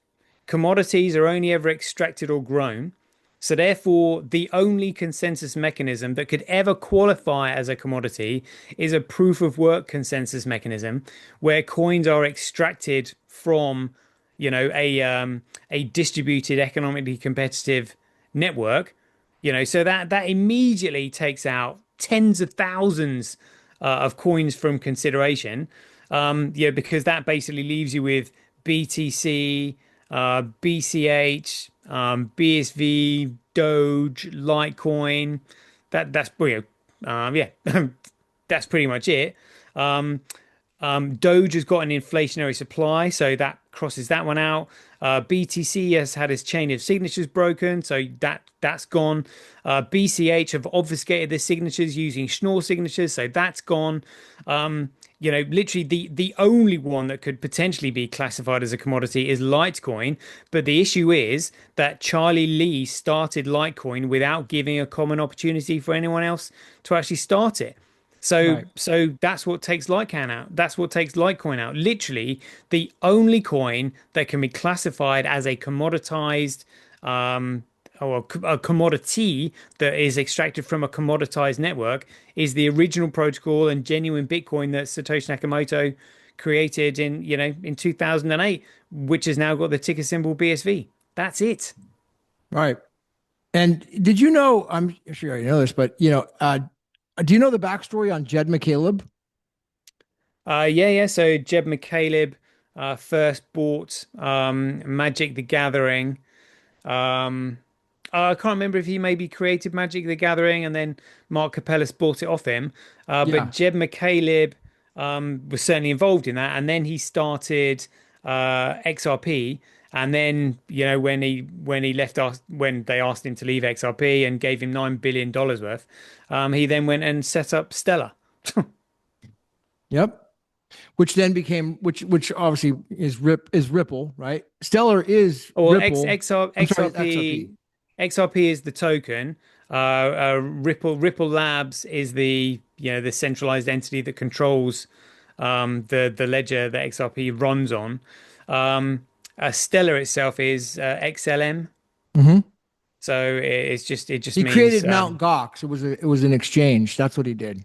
commodities are only ever extracted or grown. So therefore, the only consensus mechanism that could ever qualify as a commodity is a proof of work consensus mechanism where coins are extracted from, a distributed economically competitive network. So that immediately takes out tens of thousands of coins from consideration. Because that basically leaves you with BTC, BCH, BSV, Doge, Litecoin. That's yeah, that's pretty much it. Um, Doge has got an inflationary supply, so that crosses that one out. BTC has had its chain of signatures broken, so that's gone. BCH have obfuscated their signatures using Schnorr signatures, so that's gone. Literally the only one that could potentially be classified as a commodity is Litecoin. But the issue is that Charlie Lee started Litecoin without giving a common opportunity for anyone else to actually start it. So
Right.
so that's what takes Litecoin out. That's what takes Litecoin out. Literally, the only coin that can be classified as a commoditized or a commodity that is extracted from a commoditized network is the original protocol and genuine Bitcoin that Satoshi Nakamoto created in 2008, which has now got the ticker symbol BSV. That's it.
Right. And did you know? I'm sure you already know this, but do you know the backstory on Jed McCaleb?
Yeah. So Jeb McCaleb first bought Magic the Gathering. Um, I can't remember if he maybe created Magic the Gathering and then Mark Capellas bought it off him. But
Yeah.
Jeb McCaleb was certainly involved in that. And then he started XRP. And then, when he left us, when they asked him to leave XRP and gave him $9 billion worth, he then went and set up Stellar.
Yep. Which then became which obviously is Ripple, right? Stellar is
Or
Ripple. I'm sorry, XRP.
XRP is the token. Ripple Labs is the centralized entity that controls the ledger that XRP runs on. Stellar itself is XLM.
Hmm.
So it just
He
means
created Mount Gox. It was an exchange. That's what he did.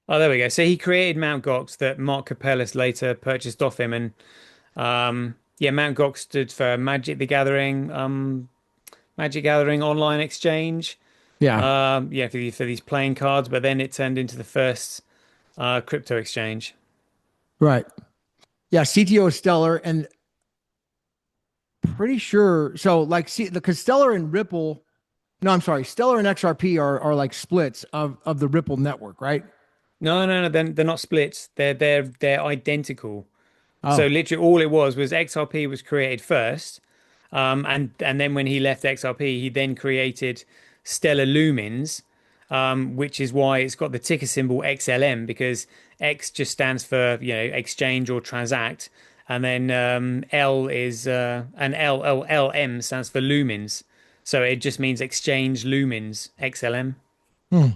oh, there we go. So he created Mt. Gox that Mark Capellas later purchased off him, and yeah, Mt. Gox stood for Magic Gathering online exchange.
Yeah.
Yeah, for these playing cards, but then it turned into the first crypto exchange.
Right. Yeah. CTO is Stellar, and pretty sure. So like, see, because Stellar and Ripple. No, I'm sorry. Stellar and XRP are like splits of the Ripple network, right?
No, no, no, they're not splits. They're identical. So
Oh,
literally all it was XRP was created first. And then when he left XRP, he then created Stellar Lumens, which is why it's got the ticker symbol XLM because X just stands for, exchange or transact. And then L is and LLM stands for lumens. So it just means exchange lumens, XLM.
hmm.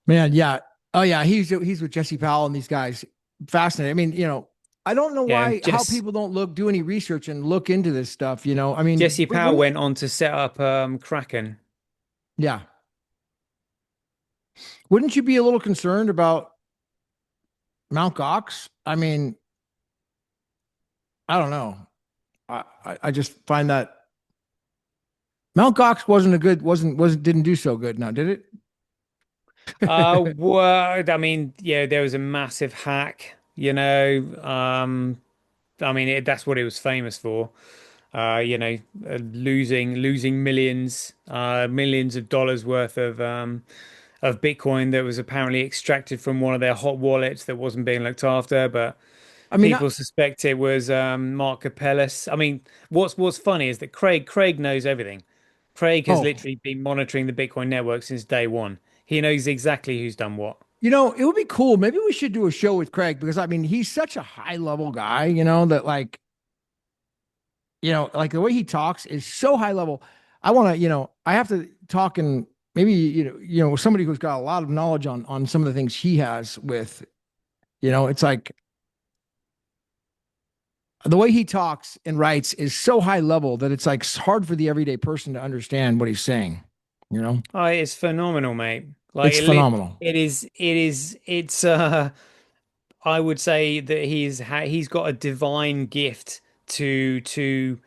Man. Yeah. Oh, yeah. He's with Jesse Powell and these guys. Fascinating. I mean, I don't know
Yeah,
how people don't do any research and look into this stuff. I mean,
Jesse Powell
wouldn't,
went on to set up Kraken.
yeah. Wouldn't you be a little concerned about Mount Gox? I mean, I don't know. I just find that Mount Gox wasn't didn't do so good now, did it?
Well, I mean, yeah, there was a massive hack, I mean, that's what it was famous for. Losing millions of dollars worth of Bitcoin that was apparently extracted from one of their hot wallets that wasn't being looked after, but
I mean,
people suspect it was Mark Capellas. I mean, what's funny is that Craig knows everything. Craig has
oh,
literally been monitoring the Bitcoin network since day one. He knows exactly who's done what.
it would be cool. Maybe we should do a show with Craig because I mean, he's such a high level guy, that like the way he talks is so high level. I want to, I have to talk and maybe, somebody who's got a lot of knowledge on some of the things he has with, it's like the way he talks and writes is so high level that it's like hard for the everyday person to understand what he's saying, you know?
Oh, it's phenomenal, mate. Like
It's phenomenal.
it's I would say that he's got a divine gift to to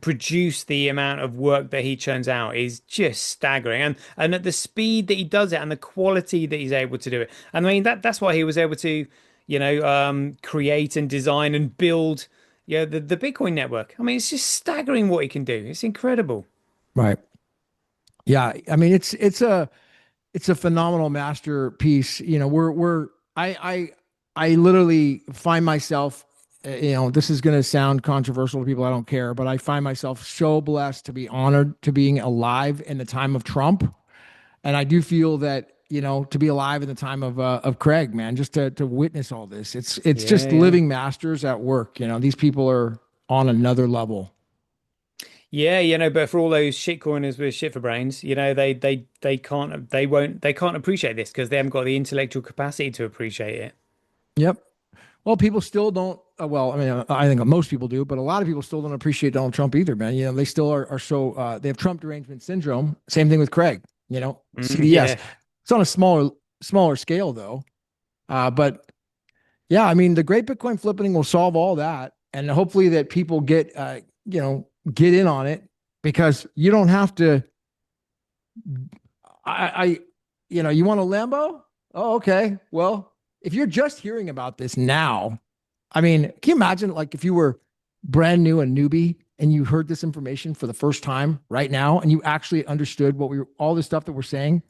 produce the amount of work that he churns out is just staggering. And at the speed that he does it and the quality that he's able to do it. And I mean that's why he was able to, create and design and build the Bitcoin network. I mean, it's just staggering what he can do. It's incredible.
Right. Yeah. I mean, it's a phenomenal masterpiece. I literally find myself, this is going to sound controversial to people. I don't care, but I find myself so blessed to be honored to being alive in the time of Trump, and I do feel that to be alive in the time of Craig, man, just to witness all this. It's
Yeah,
just
yeah.
living masters at work. These people are on another level.
Yeah, but for all those shitcoiners with shit for brains, they can't appreciate this because they haven't got the intellectual capacity to appreciate it.
Yep. Well, people still don't. Well, I mean, I think most people do, but a lot of people still don't appreciate Donald Trump either, man. They still are so they have Trump derangement syndrome. Same thing with Craig. CDS.
Yeah.
It's on a smaller scale though. But yeah, I mean, the Great Bitcoin Flippening will solve all that, and hopefully that people get get in on it because you don't have to. I you want a Lambo? Oh, okay. Well, if you're just hearing about this now, I mean, can you imagine like if you were brand new and newbie and you heard this information for the first time right now and you actually understood what we were, all the stuff that we're saying,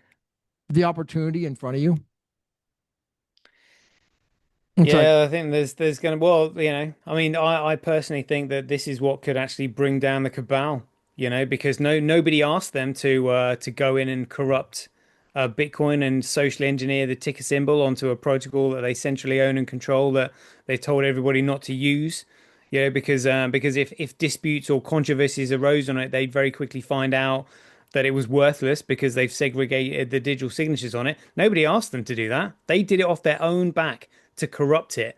the opportunity in front of you? It's like,
Yeah, I think there's gonna well, I mean, I personally think that this is what could actually bring down the cabal, because nobody asked them to go in and corrupt Bitcoin and socially engineer the ticker symbol onto a protocol that they centrally own and control that they told everybody not to use. Because if disputes or controversies arose on it, they'd very quickly find out that it was worthless because they've segregated the digital signatures on it. Nobody asked them to do that. They did it off their own back to corrupt it.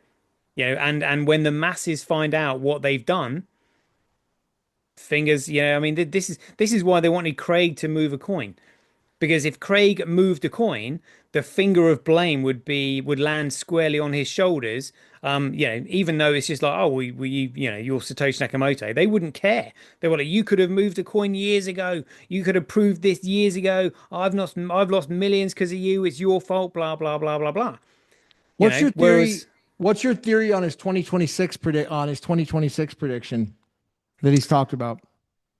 And when the masses find out what they've done, fingers, I mean, this is why they wanted Craig to move a coin. Because if Craig moved a coin, the finger of blame would land squarely on his shoulders. Even though it's just like, oh, you're Satoshi Nakamoto, they wouldn't care. They were like, you could have moved a coin years ago. You could have proved this years ago. I've lost millions because of you. It's your fault. Blah blah blah blah blah.
what's your theory?
Whereas
What's your theory on his 2026 prediction that he's talked about?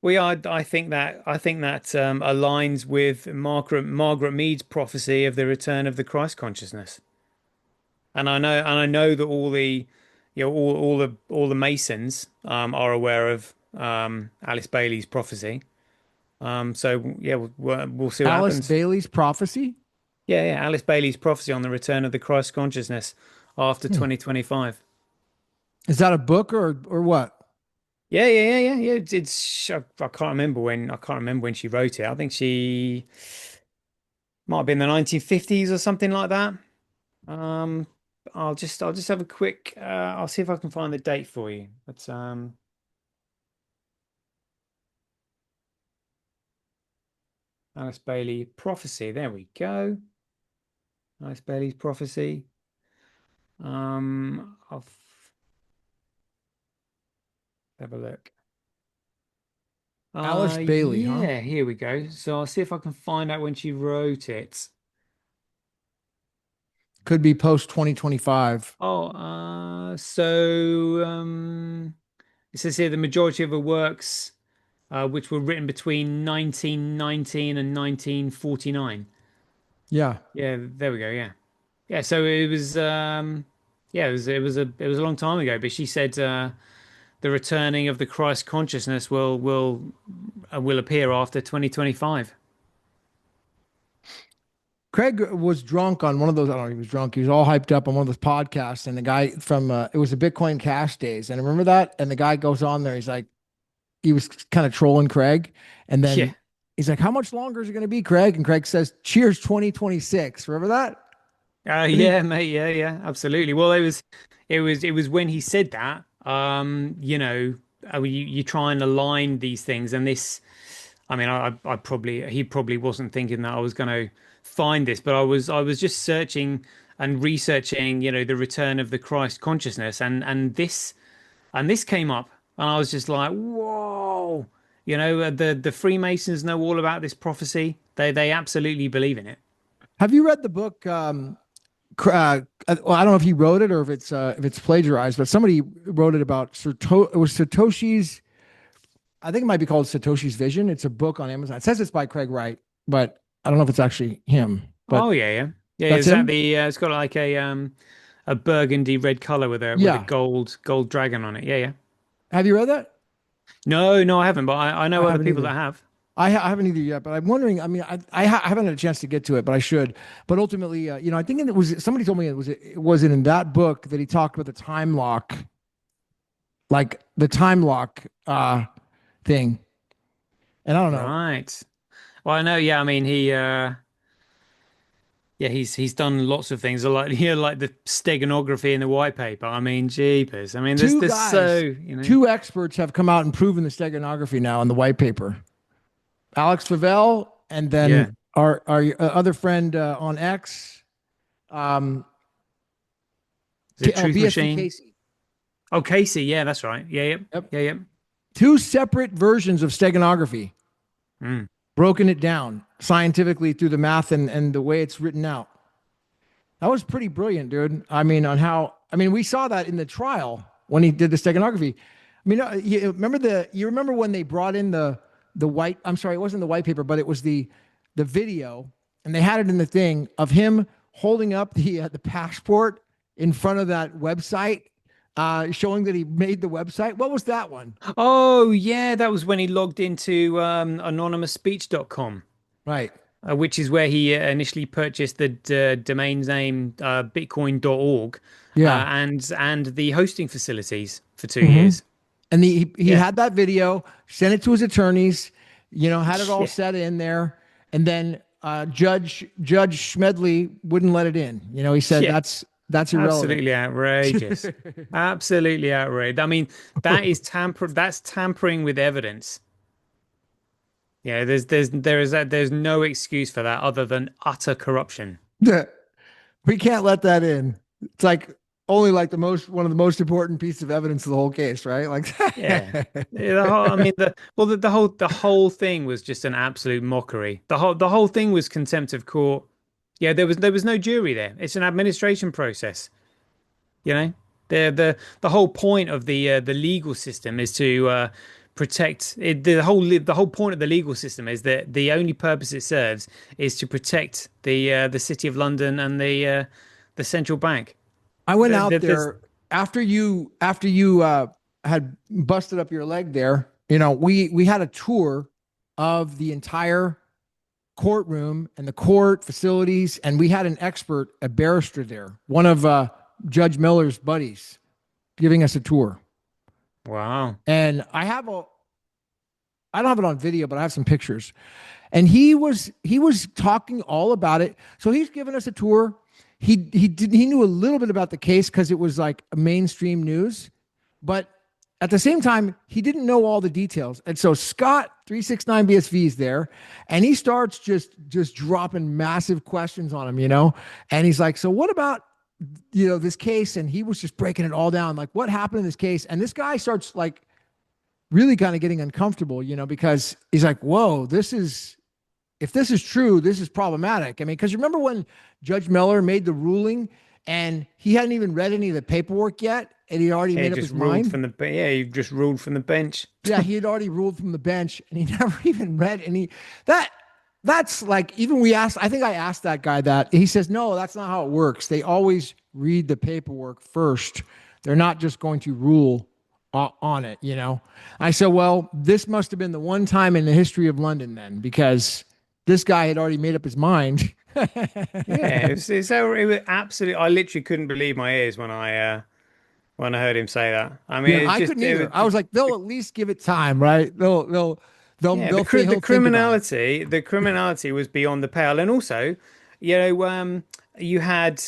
I think that aligns with Margaret Mead's prophecy of the return of the Christ consciousness. And I know that all the Masons are aware of Alice Bailey's prophecy. So yeah, we'll see what
Alice
happens.
Bailey's prophecy?
Yeah, Alice Bailey's prophecy on the return of the Christ consciousness after
Hmm.
2025.
Is that a book or what?
Yeah. I can't remember when she wrote it. I think she might have been the 1950s or something like that. Um, I'll just have a quick. I'll see if I can find the date for you. But Alice Bailey prophecy. There we go. Alice Bailey's prophecy. I'll have a look.
Alice Bailey, huh?
Yeah, here we go. So I'll see if I can find out when she wrote it.
Could be post 2025.
Oh, it says here the majority of her works, which were written between 1919 and 1949.
Yeah.
Yeah, there we go. Yeah, yeah. So it was, yeah, it was a long time ago. But she said the returning of the Christ consciousness will appear after 2025.
Craig was drunk on one of those. I don't know, he was drunk. He was all hyped up on one of those podcasts. And the guy from, it was the Bitcoin Cash days. And I remember that. And the guy goes on there. He's like, he was kind of trolling Craig. And
Yeah.
then he's like, how much longer is it going to be, Craig? And Craig says, cheers 2026. Remember that? And he,
Yeah, mate. Yeah, absolutely. Well, it was when he said that. You try and align these things, and this. I mean, he probably wasn't thinking that I was going to find this, but I was just searching and researching, the return of the Christ consciousness, and this came up, and I was just like, whoa. The Freemasons know all about this prophecy. They absolutely believe in it.
have you read the book? Well, I don't know if he wrote it or if it's plagiarized, but somebody wrote it about it was Satoshi's. I think it might be called Satoshi's Vision. It's a book on Amazon. It says it's by Craig Wright, but I don't know if it's actually him.
Oh
But
yeah.
that's
Is that
him.
the? It's got like a burgundy red color with a
Yeah.
gold dragon on it. Yeah.
Have you read that?
No, I haven't, but I
I
know other
haven't
people
either.
that have.
I haven't either yet, but I'm wondering. I mean, I haven't had a chance to get to it, but I should. But ultimately, I think it was somebody told me it was in that book that he talked about the time lock, like the time lock thing. And I don't know.
Right. Well, I know. Yeah, I mean yeah, he's done lots of things like like the steganography in the white paper. I mean, jeepers. I mean, there's
Two
there's so
guys, two experts have come out and proven the steganography now in the white paper. Alex Favell, and
yeah.
then our other friend on X, um,
Is it Truth
BSV
Machine?
Casey.
Oh, Casey. Yeah, that's right. Yeah, yep,
Yep.
yeah, yep.
two separate versions of steganography,
Mm.
broken it down scientifically through the math and the way it's written out. That was pretty brilliant, dude. I mean, on how, I mean, we saw that in the trial when he did the steganography. I mean, you remember when they brought in the white, I'm sorry, it wasn't the white paper, but it was the video, and they had it in the thing of him holding up the passport in front of that website, showing that he made the website. What was that one?
Oh, yeah, that was when he logged into anonymousspeech.com,
Right.
which is where he initially purchased the domain name bitcoin.org
Yeah.
and the hosting facilities for 2 years.
And he
Yeah.
had that video, sent it to his attorneys, had it all
Yeah.
set in there, and then Judge Schmedley wouldn't let it in. He said
Yeah.
that's irrelevant.
Absolutely outrageous. Absolutely outrageous. I mean, that's tampering with evidence. Yeah, there's no excuse for that other than utter corruption.
We can't let that in. It's like only like one of the most important pieces of evidence of the whole case, right? Like,
Yeah. Yeah, I mean the whole thing was just an absolute mockery. The whole thing was contempt of court. Yeah, there was no jury there. It's an administration process. You know, the whole point of the legal system is to protect it, the whole point of the legal system is that the only purpose it serves is to protect the city of London and the central bank.
I went out
There's
there after you had busted up your leg there. We had a tour of the entire courtroom and the court facilities, and we had an expert, a barrister there, one of Judge Miller's buddies, giving us a tour.
Wow.
And I don't have it on video, but I have some pictures. And he was talking all about it. So he's giving us a tour. He knew a little bit about the case because it was like mainstream news, but at the same time, he didn't know all the details. And so Scott 369 BSV is there, and he starts just dropping massive questions on him. And he's like, "So what about this case?" And he was just breaking it all down, like what happened in this case. And this guy starts like really kind of getting uncomfortable, because he's like, "Whoa, if this is true, this is problematic." I mean, because you remember when Judge Miller made the ruling and he hadn't even read any of the paperwork yet, and he already made up his mind.
He just ruled from the bench.
Yeah, he had already ruled from the bench, and he never even read any. That's like, even I think I asked that guy that. He says, no, that's not how it works. They always read the paperwork first. They're not just going to rule on it. I said, well, this must have been the one time in the history of London then, because this guy had already made up his mind.
Yeah, it was absolutely. I literally couldn't believe my ears when I heard him say that. I mean,
Yeah, I couldn't either. I was like, they'll at least give it time, right?
Yeah, the criminality was beyond the pale, and also, you had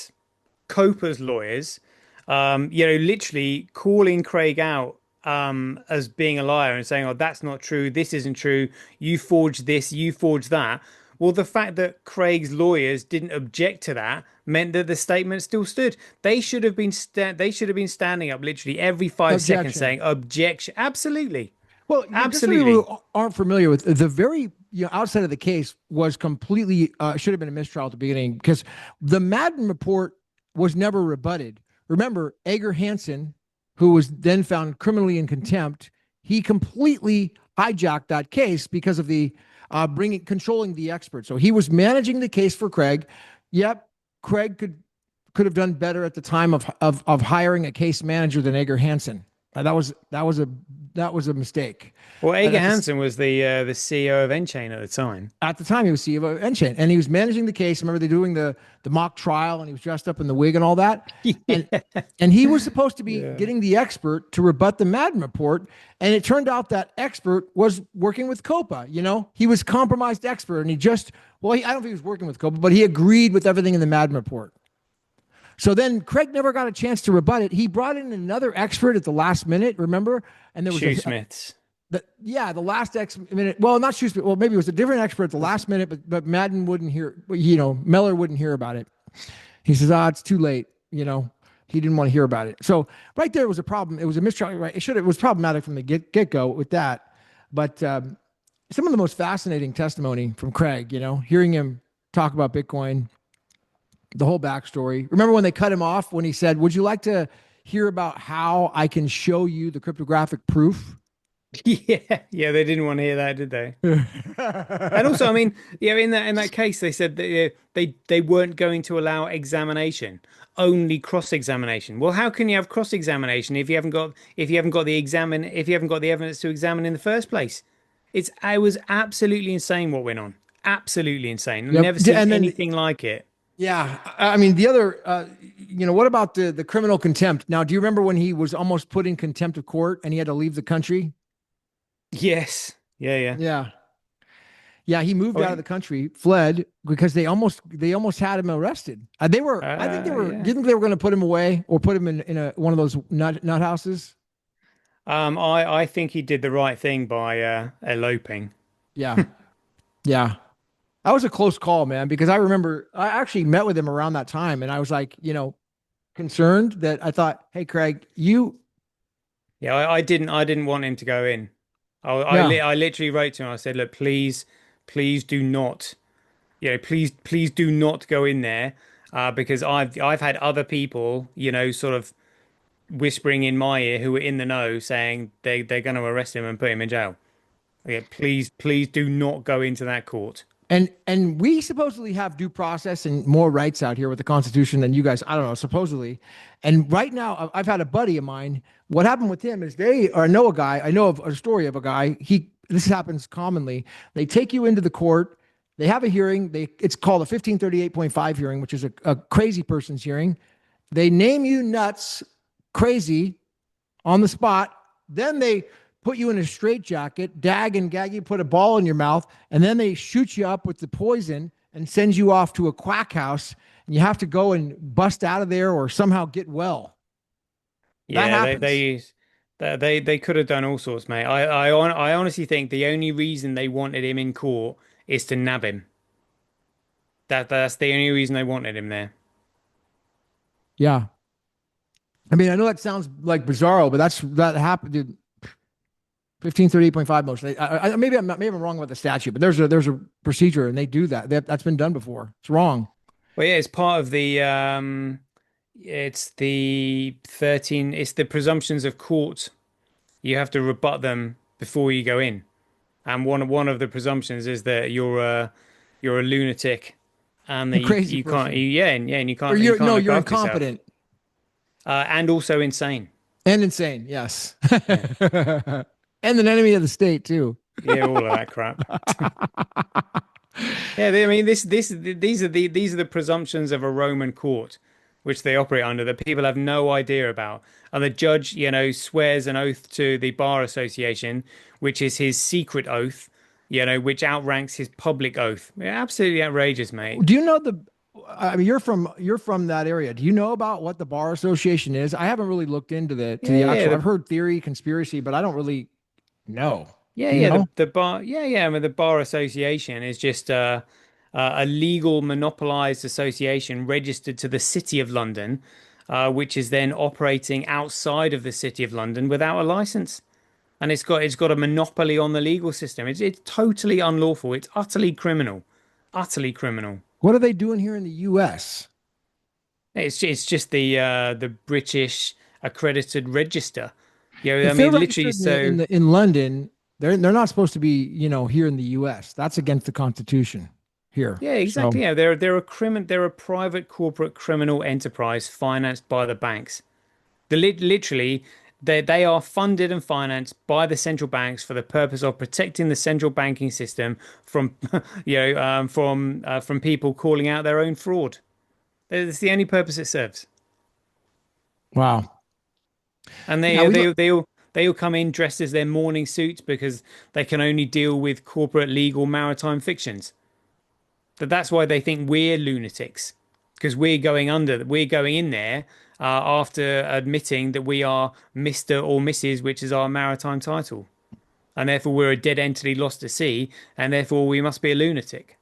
Copa's lawyers, literally calling Craig out as being a liar and saying, "Oh, that's not true. This isn't true. You forged this. You forged that." Well, the fact that Craig's lawyers didn't object to that meant that the statement still stood. They should have been standing up literally every 5 seconds saying objection. Absolutely.
Well, just so
Absolutely.
people who aren't familiar with the very outside of the case was completely should have been a mistrial at the beginning, because the Madden report was never rebutted. Remember, Edgar Hansen, who was then found criminally in contempt, he completely hijacked that case because of the controlling the expert. So he was managing the case for Craig. Yep, Craig could have done better at the time of hiring a case manager than Edgar Hansen. That was a mistake.
Well, Edgar Hansen was the CEO of Enchain at the time.
At the time, he was CEO of Enchain, and he was managing the case. Remember, they're doing the mock trial, and he was dressed up in the wig and all that. And he was supposed to be getting the expert to rebut the Madden report, and it turned out that expert was working with Copa. He was compromised expert, and I don't think he was working with Copa, but he agreed with everything in the Madden report. So then Craig never got a chance to rebut it. He brought in another expert at the last minute, remember? And there was
Shoesmiths.
The last minute. Well, not Shoesmith. Well, maybe it was a different expert at the last minute, but Madden wouldn't hear. Miller wouldn't hear about it. He says, "It's too late." He didn't want to hear about it. So right there was a problem. It was a mistrial. Right? It was problematic from the get go with that. But some of the most fascinating testimony from Craig, hearing him talk about Bitcoin, the whole backstory. Remember when they cut him off when he said, "Would you like to hear about how I can show you the cryptographic proof?"
Yeah, yeah, they didn't want to hear that, did they? And also, I mean, yeah, in that case, they said that they weren't going to allow examination, only cross-examination. Well, how can you have cross-examination if you haven't got the evidence to examine in the first place? I was absolutely insane what went on. Absolutely insane. I've
Yep.
never seen
And then
anything like it.
yeah, I mean the other, what about the criminal contempt? Now, do you remember when he was almost put in contempt of court and he had to leave the country?
Yes. Yeah, yeah.
Yeah. Yeah, he moved
Oh,
out of the country, fled because they almost had him arrested. I think
yeah.
do you think they were going to put him away or put him in one of those nut houses?
I think he did the right thing by eloping.
Yeah. Yeah. That was a close call, man, because I remember I actually met with him around that time and I was like, concerned that I thought, "Hey, Craig,
Yeah, I didn't want him to go in.
yeah,
I literally wrote to him. I said, look, please do not, please do not go in there, because I've had other people, sort of whispering in my ear who were in the know, saying they're going to arrest him and put him in jail. Okay, please do not go into that court.
and we supposedly have due process and more rights out here with the Constitution than you guys. I don't know, supposedly. And right now, I've had a buddy of mine. What happened with him is I know a guy. I know of a story of a guy. This happens commonly. They take you into the court. They have a hearing. It's called a 1538.5 hearing, which is a crazy person's hearing. They name you nuts, crazy, on the spot. Then they put you in a straitjacket, dag and gag you, put a ball in your mouth, and then they shoot you up with the poison and send you off to a quack house, and you have to go and bust out of there or somehow get well. That
Yeah, they
happens.
use they could have done all sorts, mate. I honestly think the only reason they wanted him in court is to nab him. That's the only reason they wanted him there.
Yeah. I mean, I know that sounds like bizarro, but that happened. Dude, 1538.5 motion. Maybe I'm wrong about the statute, but there's a procedure and they do that. That's been done before. It's wrong.
Well, yeah, it's part of the it's the 13, it's the presumptions of court. You have to rebut them before you go in. And one of the presumptions is that you're a lunatic and that
A crazy
you can't
person.
and
Or
you
you're
can't
no,
look
you're
after yourself.
incompetent
And also insane.
and insane. Yes.
Yeah.
And an enemy of the state too.
Yeah, all of that crap. Yeah, I mean these are the presumptions of a Roman court, which they operate under that people have no idea about. And the judge, swears an oath to the Bar Association, which is his secret oath, which outranks his public oath. Yeah, absolutely outrageous, mate.
Do you know the? I mean, you're from that area. Do you know about what the bar association is? I haven't really looked into the
Yeah, yeah,
actual. I've heard theory, conspiracy, but I don't really know.
yeah,
Do you
yeah.
know?
The bar, yeah, yeah. I mean, the Bar Association is just a legal monopolized association registered to the City of London, which is then operating outside of the City of London without a license. And it's got a monopoly on the legal system. It's totally unlawful. It's utterly criminal, utterly criminal.
What are they doing here in the U.S.?
It's just the British accredited register. I
If they're
mean, literally.
registered
So
in London, they're not supposed to be here in the U.S. That's against the Constitution here.
yeah,
So
exactly. Yeah, they're a private corporate criminal enterprise financed by the banks. Literally, they are funded and financed by the central banks for the purpose of protecting the central banking system from from people calling out their own fraud. That's the only purpose it serves.
wow.
And
Yeah,
they
we
they
look.
they all come in dressed as their morning suits because they can only deal with corporate legal maritime fictions. That's why they think we're lunatics because we're going in there after admitting that we are Mr. or Mrs., which is our maritime title, and therefore we're a dead entity lost at sea, and therefore we must be a lunatic.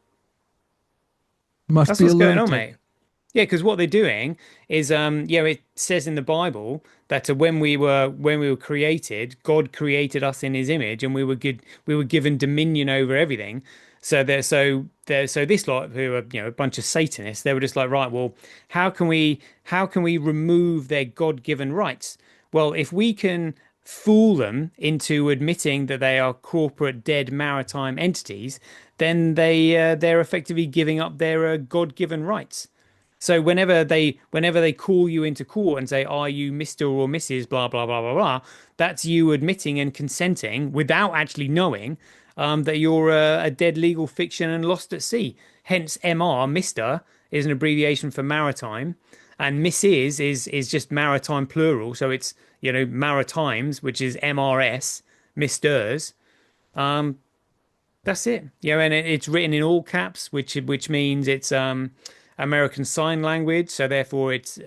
Must
That's
be a
what's going on,
lunatic.
mate. Yeah, because what they're doing is, it says in the Bible that when we were created, God created us in His image, and we were given dominion over everything. So this lot who are a bunch of Satanists, they were just like, right, well, how can we remove their God-given rights? Well, if we can fool them into admitting that they are corporate dead maritime entities, then they're effectively giving up their God-given rights. So whenever they call you into court and say, "Are you Mr. or Mrs. blah blah blah blah blah," that's you admitting and consenting without actually knowing that you're a dead legal fiction and lost at sea. Hence, MR, Mr. is an abbreviation for maritime, and Mrs. is just maritime plural. So it's maritimes, which is MRS, Misters. That's it. Yeah, and it's written in all caps, which means it's American Sign Language, so therefore it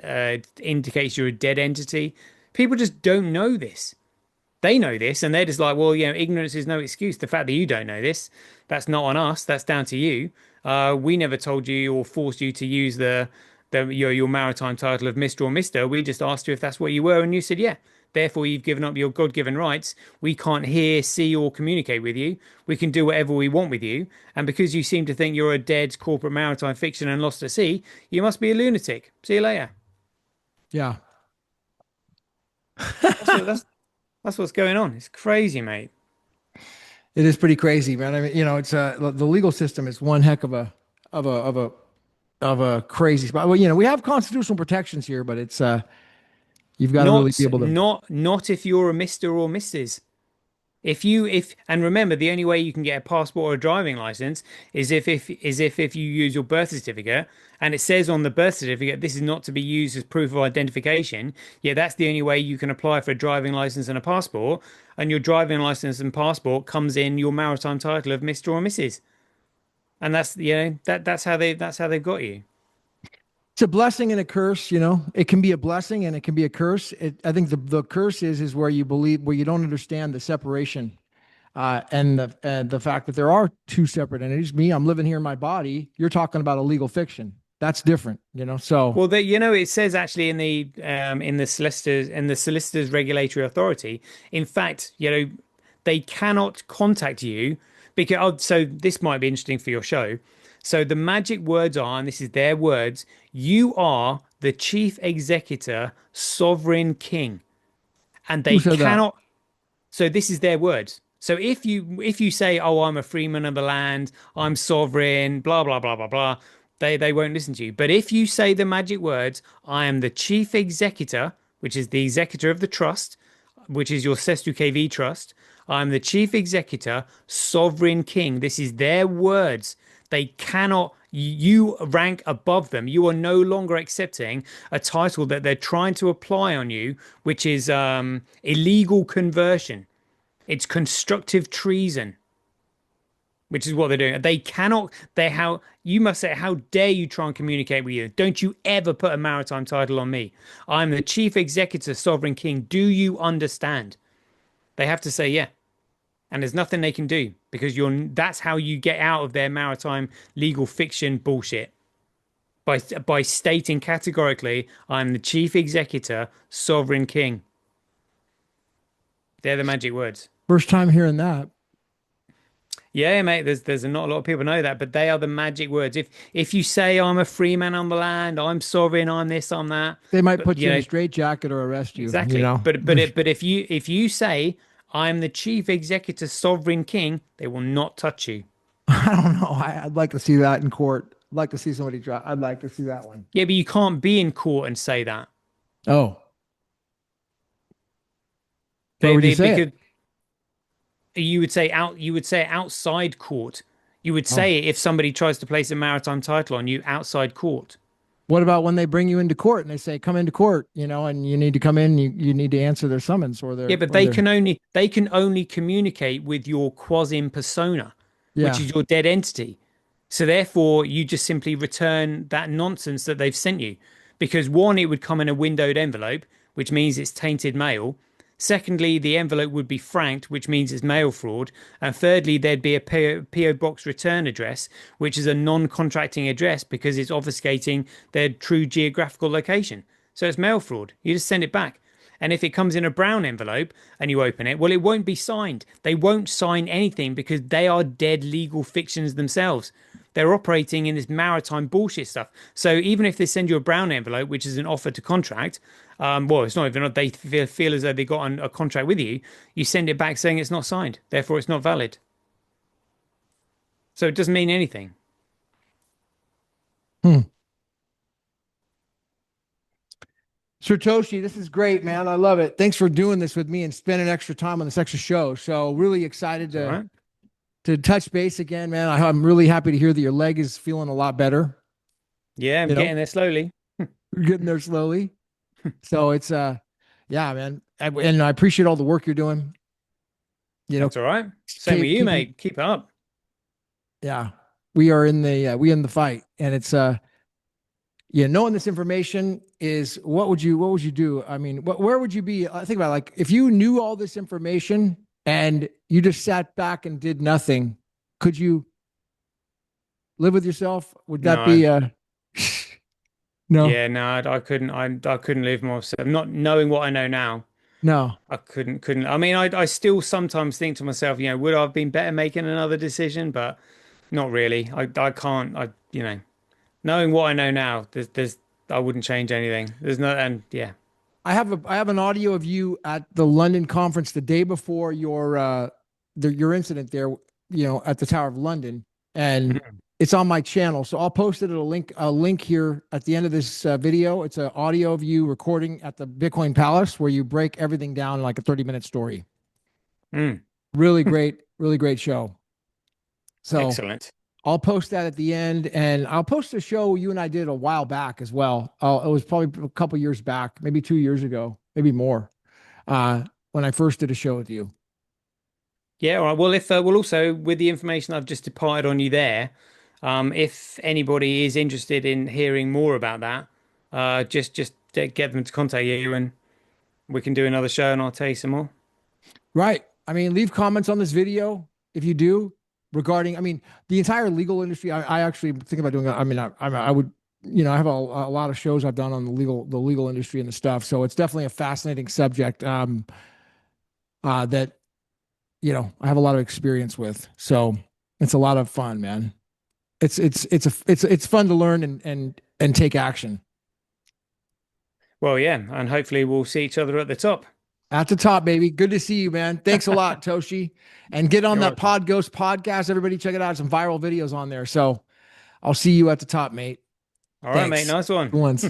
indicates you're a dead entity. People just don't know this. They know this, and they're just like, well, ignorance is no excuse. The fact that you don't know this, that's not on us. That's down to you. We never told you or forced you to use your maritime title of Mr. or Mister. We just asked you if that's what you were, and you said yeah. Therefore, you've given up your God-given rights. We can't hear, see, or communicate with you. We can do whatever we want with you. And because you seem to think you're a dead corporate maritime fiction and lost at sea, you must be a lunatic. See you later.
Yeah.
That's what's going on. It's crazy, mate.
It is pretty crazy, man. I mean, it's the legal system is one heck of a crazy spot. Well, we have constitutional protections here, but it's you've got to really
Not
be able to.
not if you're a Mr. or Mrs. And remember, the only way you can get a passport or a driving license is if you use your birth certificate, and it says on the birth certificate this is not to be used as proof of identification. Yeah, that's the only way you can apply for a driving license and a passport, and your driving license and passport comes in your maritime title of Mr. or Mrs. And that's how they've got you.
It's a blessing and a curse. It can be a blessing and it can be a curse. I think the curse is where you don't understand the separation, and the fact that there are two separate entities. Me, I'm living here in my body. You're talking about a legal fiction. That's different. So
Well, it says actually in the solicitors regulatory authority. In fact, they cannot contact you because. So this might be interesting for your show. So the magic words are, and this is their words: you are the chief executor, sovereign king, and
who
they
said that?
cannot. So this is their words. So if you say, "Oh, I'm a freeman of the land, I'm sovereign," blah blah blah blah blah, they won't listen to you. But if you say the magic words, "I am the chief executor," which is the executor of the trust, which is your Sestu KV trust, "I'm the chief executor, sovereign king." This is their words. They cannot. You rank above them. You are no longer accepting a title that they're trying to apply on you, which is illegal conversion. It's constructive treason, which is what they're doing. They cannot. How you must say, how dare you try and communicate with you? Don't you ever put a maritime title on me? I'm the chief executor, sovereign king. Do you understand? They have to say yeah, and there's nothing they can do because that's how you get out of their maritime legal fiction bullshit. By stating categorically, I'm the chief executor, sovereign king. They're the magic words.
First time hearing that.
Yeah, mate. There's not a lot of people know that, but they are the magic words. If you say I'm a free man on the land, I'm sovereign, I'm this, I'm that,
They might
but
put you in a straitjacket or arrest you.
exactly. But if you say I'm the chief executor, sovereign king, they will not touch you.
I don't know. I'd like to see that in court. I'd like to see somebody try. I'd like to see that one.
Yeah, but you can't be in court and say that.
Oh, where
They
would you
they
say
because
it?
you would say outside court. You would
Oh,
say it if somebody tries to place a maritime title on you outside court.
what about when they bring you into court and they say, come into court, and you need to come in, you need to answer their summons or
Yeah,
their,
but
or their,
they can only communicate with your quasim persona, which
yeah.
is your dead entity. So therefore, you just simply return that nonsense that they've sent you. Because one, it would come in a windowed envelope, which means it's tainted mail. Secondly, the envelope would be franked, which means it's mail fraud. And thirdly, there'd be a PO box return address, which is a non-contracting address because it's obfuscating their true geographical location. So it's mail fraud. You just send it back. And if it comes in a brown envelope and you open it, well, it won't be signed. They won't sign anything because they are dead legal fictions themselves. They're operating in this maritime bullshit stuff. So even if they send you a brown envelope, which is an offer to contract, well, it's not even, they feel as though they got a contract with you, you send it back saying it's not signed. Therefore, it's not valid. So it doesn't mean anything.
Hmm. Sir Toshi, this is great, man. I love it. Thanks for doing this with me and spending extra time on this extra show. So really excited
It's all right.
to touch base again, man. I'm really happy to hear that your leg is feeling a lot better.
Yeah, I'm
You know,
getting there slowly.
you're getting there slowly. So it's yeah, man. And I appreciate all the work you're doing. You know,
That's all right. Same with you,
keeping
mate. Keep it up.
yeah. We are in the fight, and it's yeah, knowing this information is what would you do? I mean, where would you be? I think about it, like if you knew all this information and you just sat back and did nothing, could you live with yourself? Would that
No.
be no,
Yeah, no, I couldn't. I couldn't live more. So not knowing what I know now,
no.
I couldn't. I mean, I still sometimes think to myself, would I have been better making another decision? But not really. I can't. Knowing what I know now, I wouldn't change anything. There's no, and yeah.
I have an audio of you at the London conference the day before your incident there, at the Tower of London, and
Mhm.
it's on my channel. So I'll post it at a link here at the end of this video. It's an audio of you recording at the Bitcoin Palace where you break everything down like a 30-minute story.
Mm.
Really great show. So
Excellent.
I'll post that at the end, and I'll post a show you and I did a while back as well. It was probably a couple years back, maybe 2 years ago, maybe more, when I first did a show with you.
Yeah, all right. Well, if well, also with the information I've just departed on you there, if anybody is interested in hearing more about that, just get them to contact you, and we can do another show, and I'll tell you some more.
Right. I mean, leave comments on this video if you do regarding, I mean, the entire legal industry. I actually think about doing. I mean, I would, I have a lot of shows I've done on the legal industry and the stuff. So it's definitely a fascinating subject. That I have a lot of experience with. So it's a lot of fun, man. It's fun to learn and take action.
Well, yeah, and hopefully we'll see each other at the top.
At the top, baby. Good to see you, man. Thanks a lot, Toshi. And get on
You're
that
welcome.
Pod Ghost podcast. Everybody check it out. Some viral videos on there. So I'll see you at the top, mate.
All right, mate.
Thanks.
Nice one.
Good ones.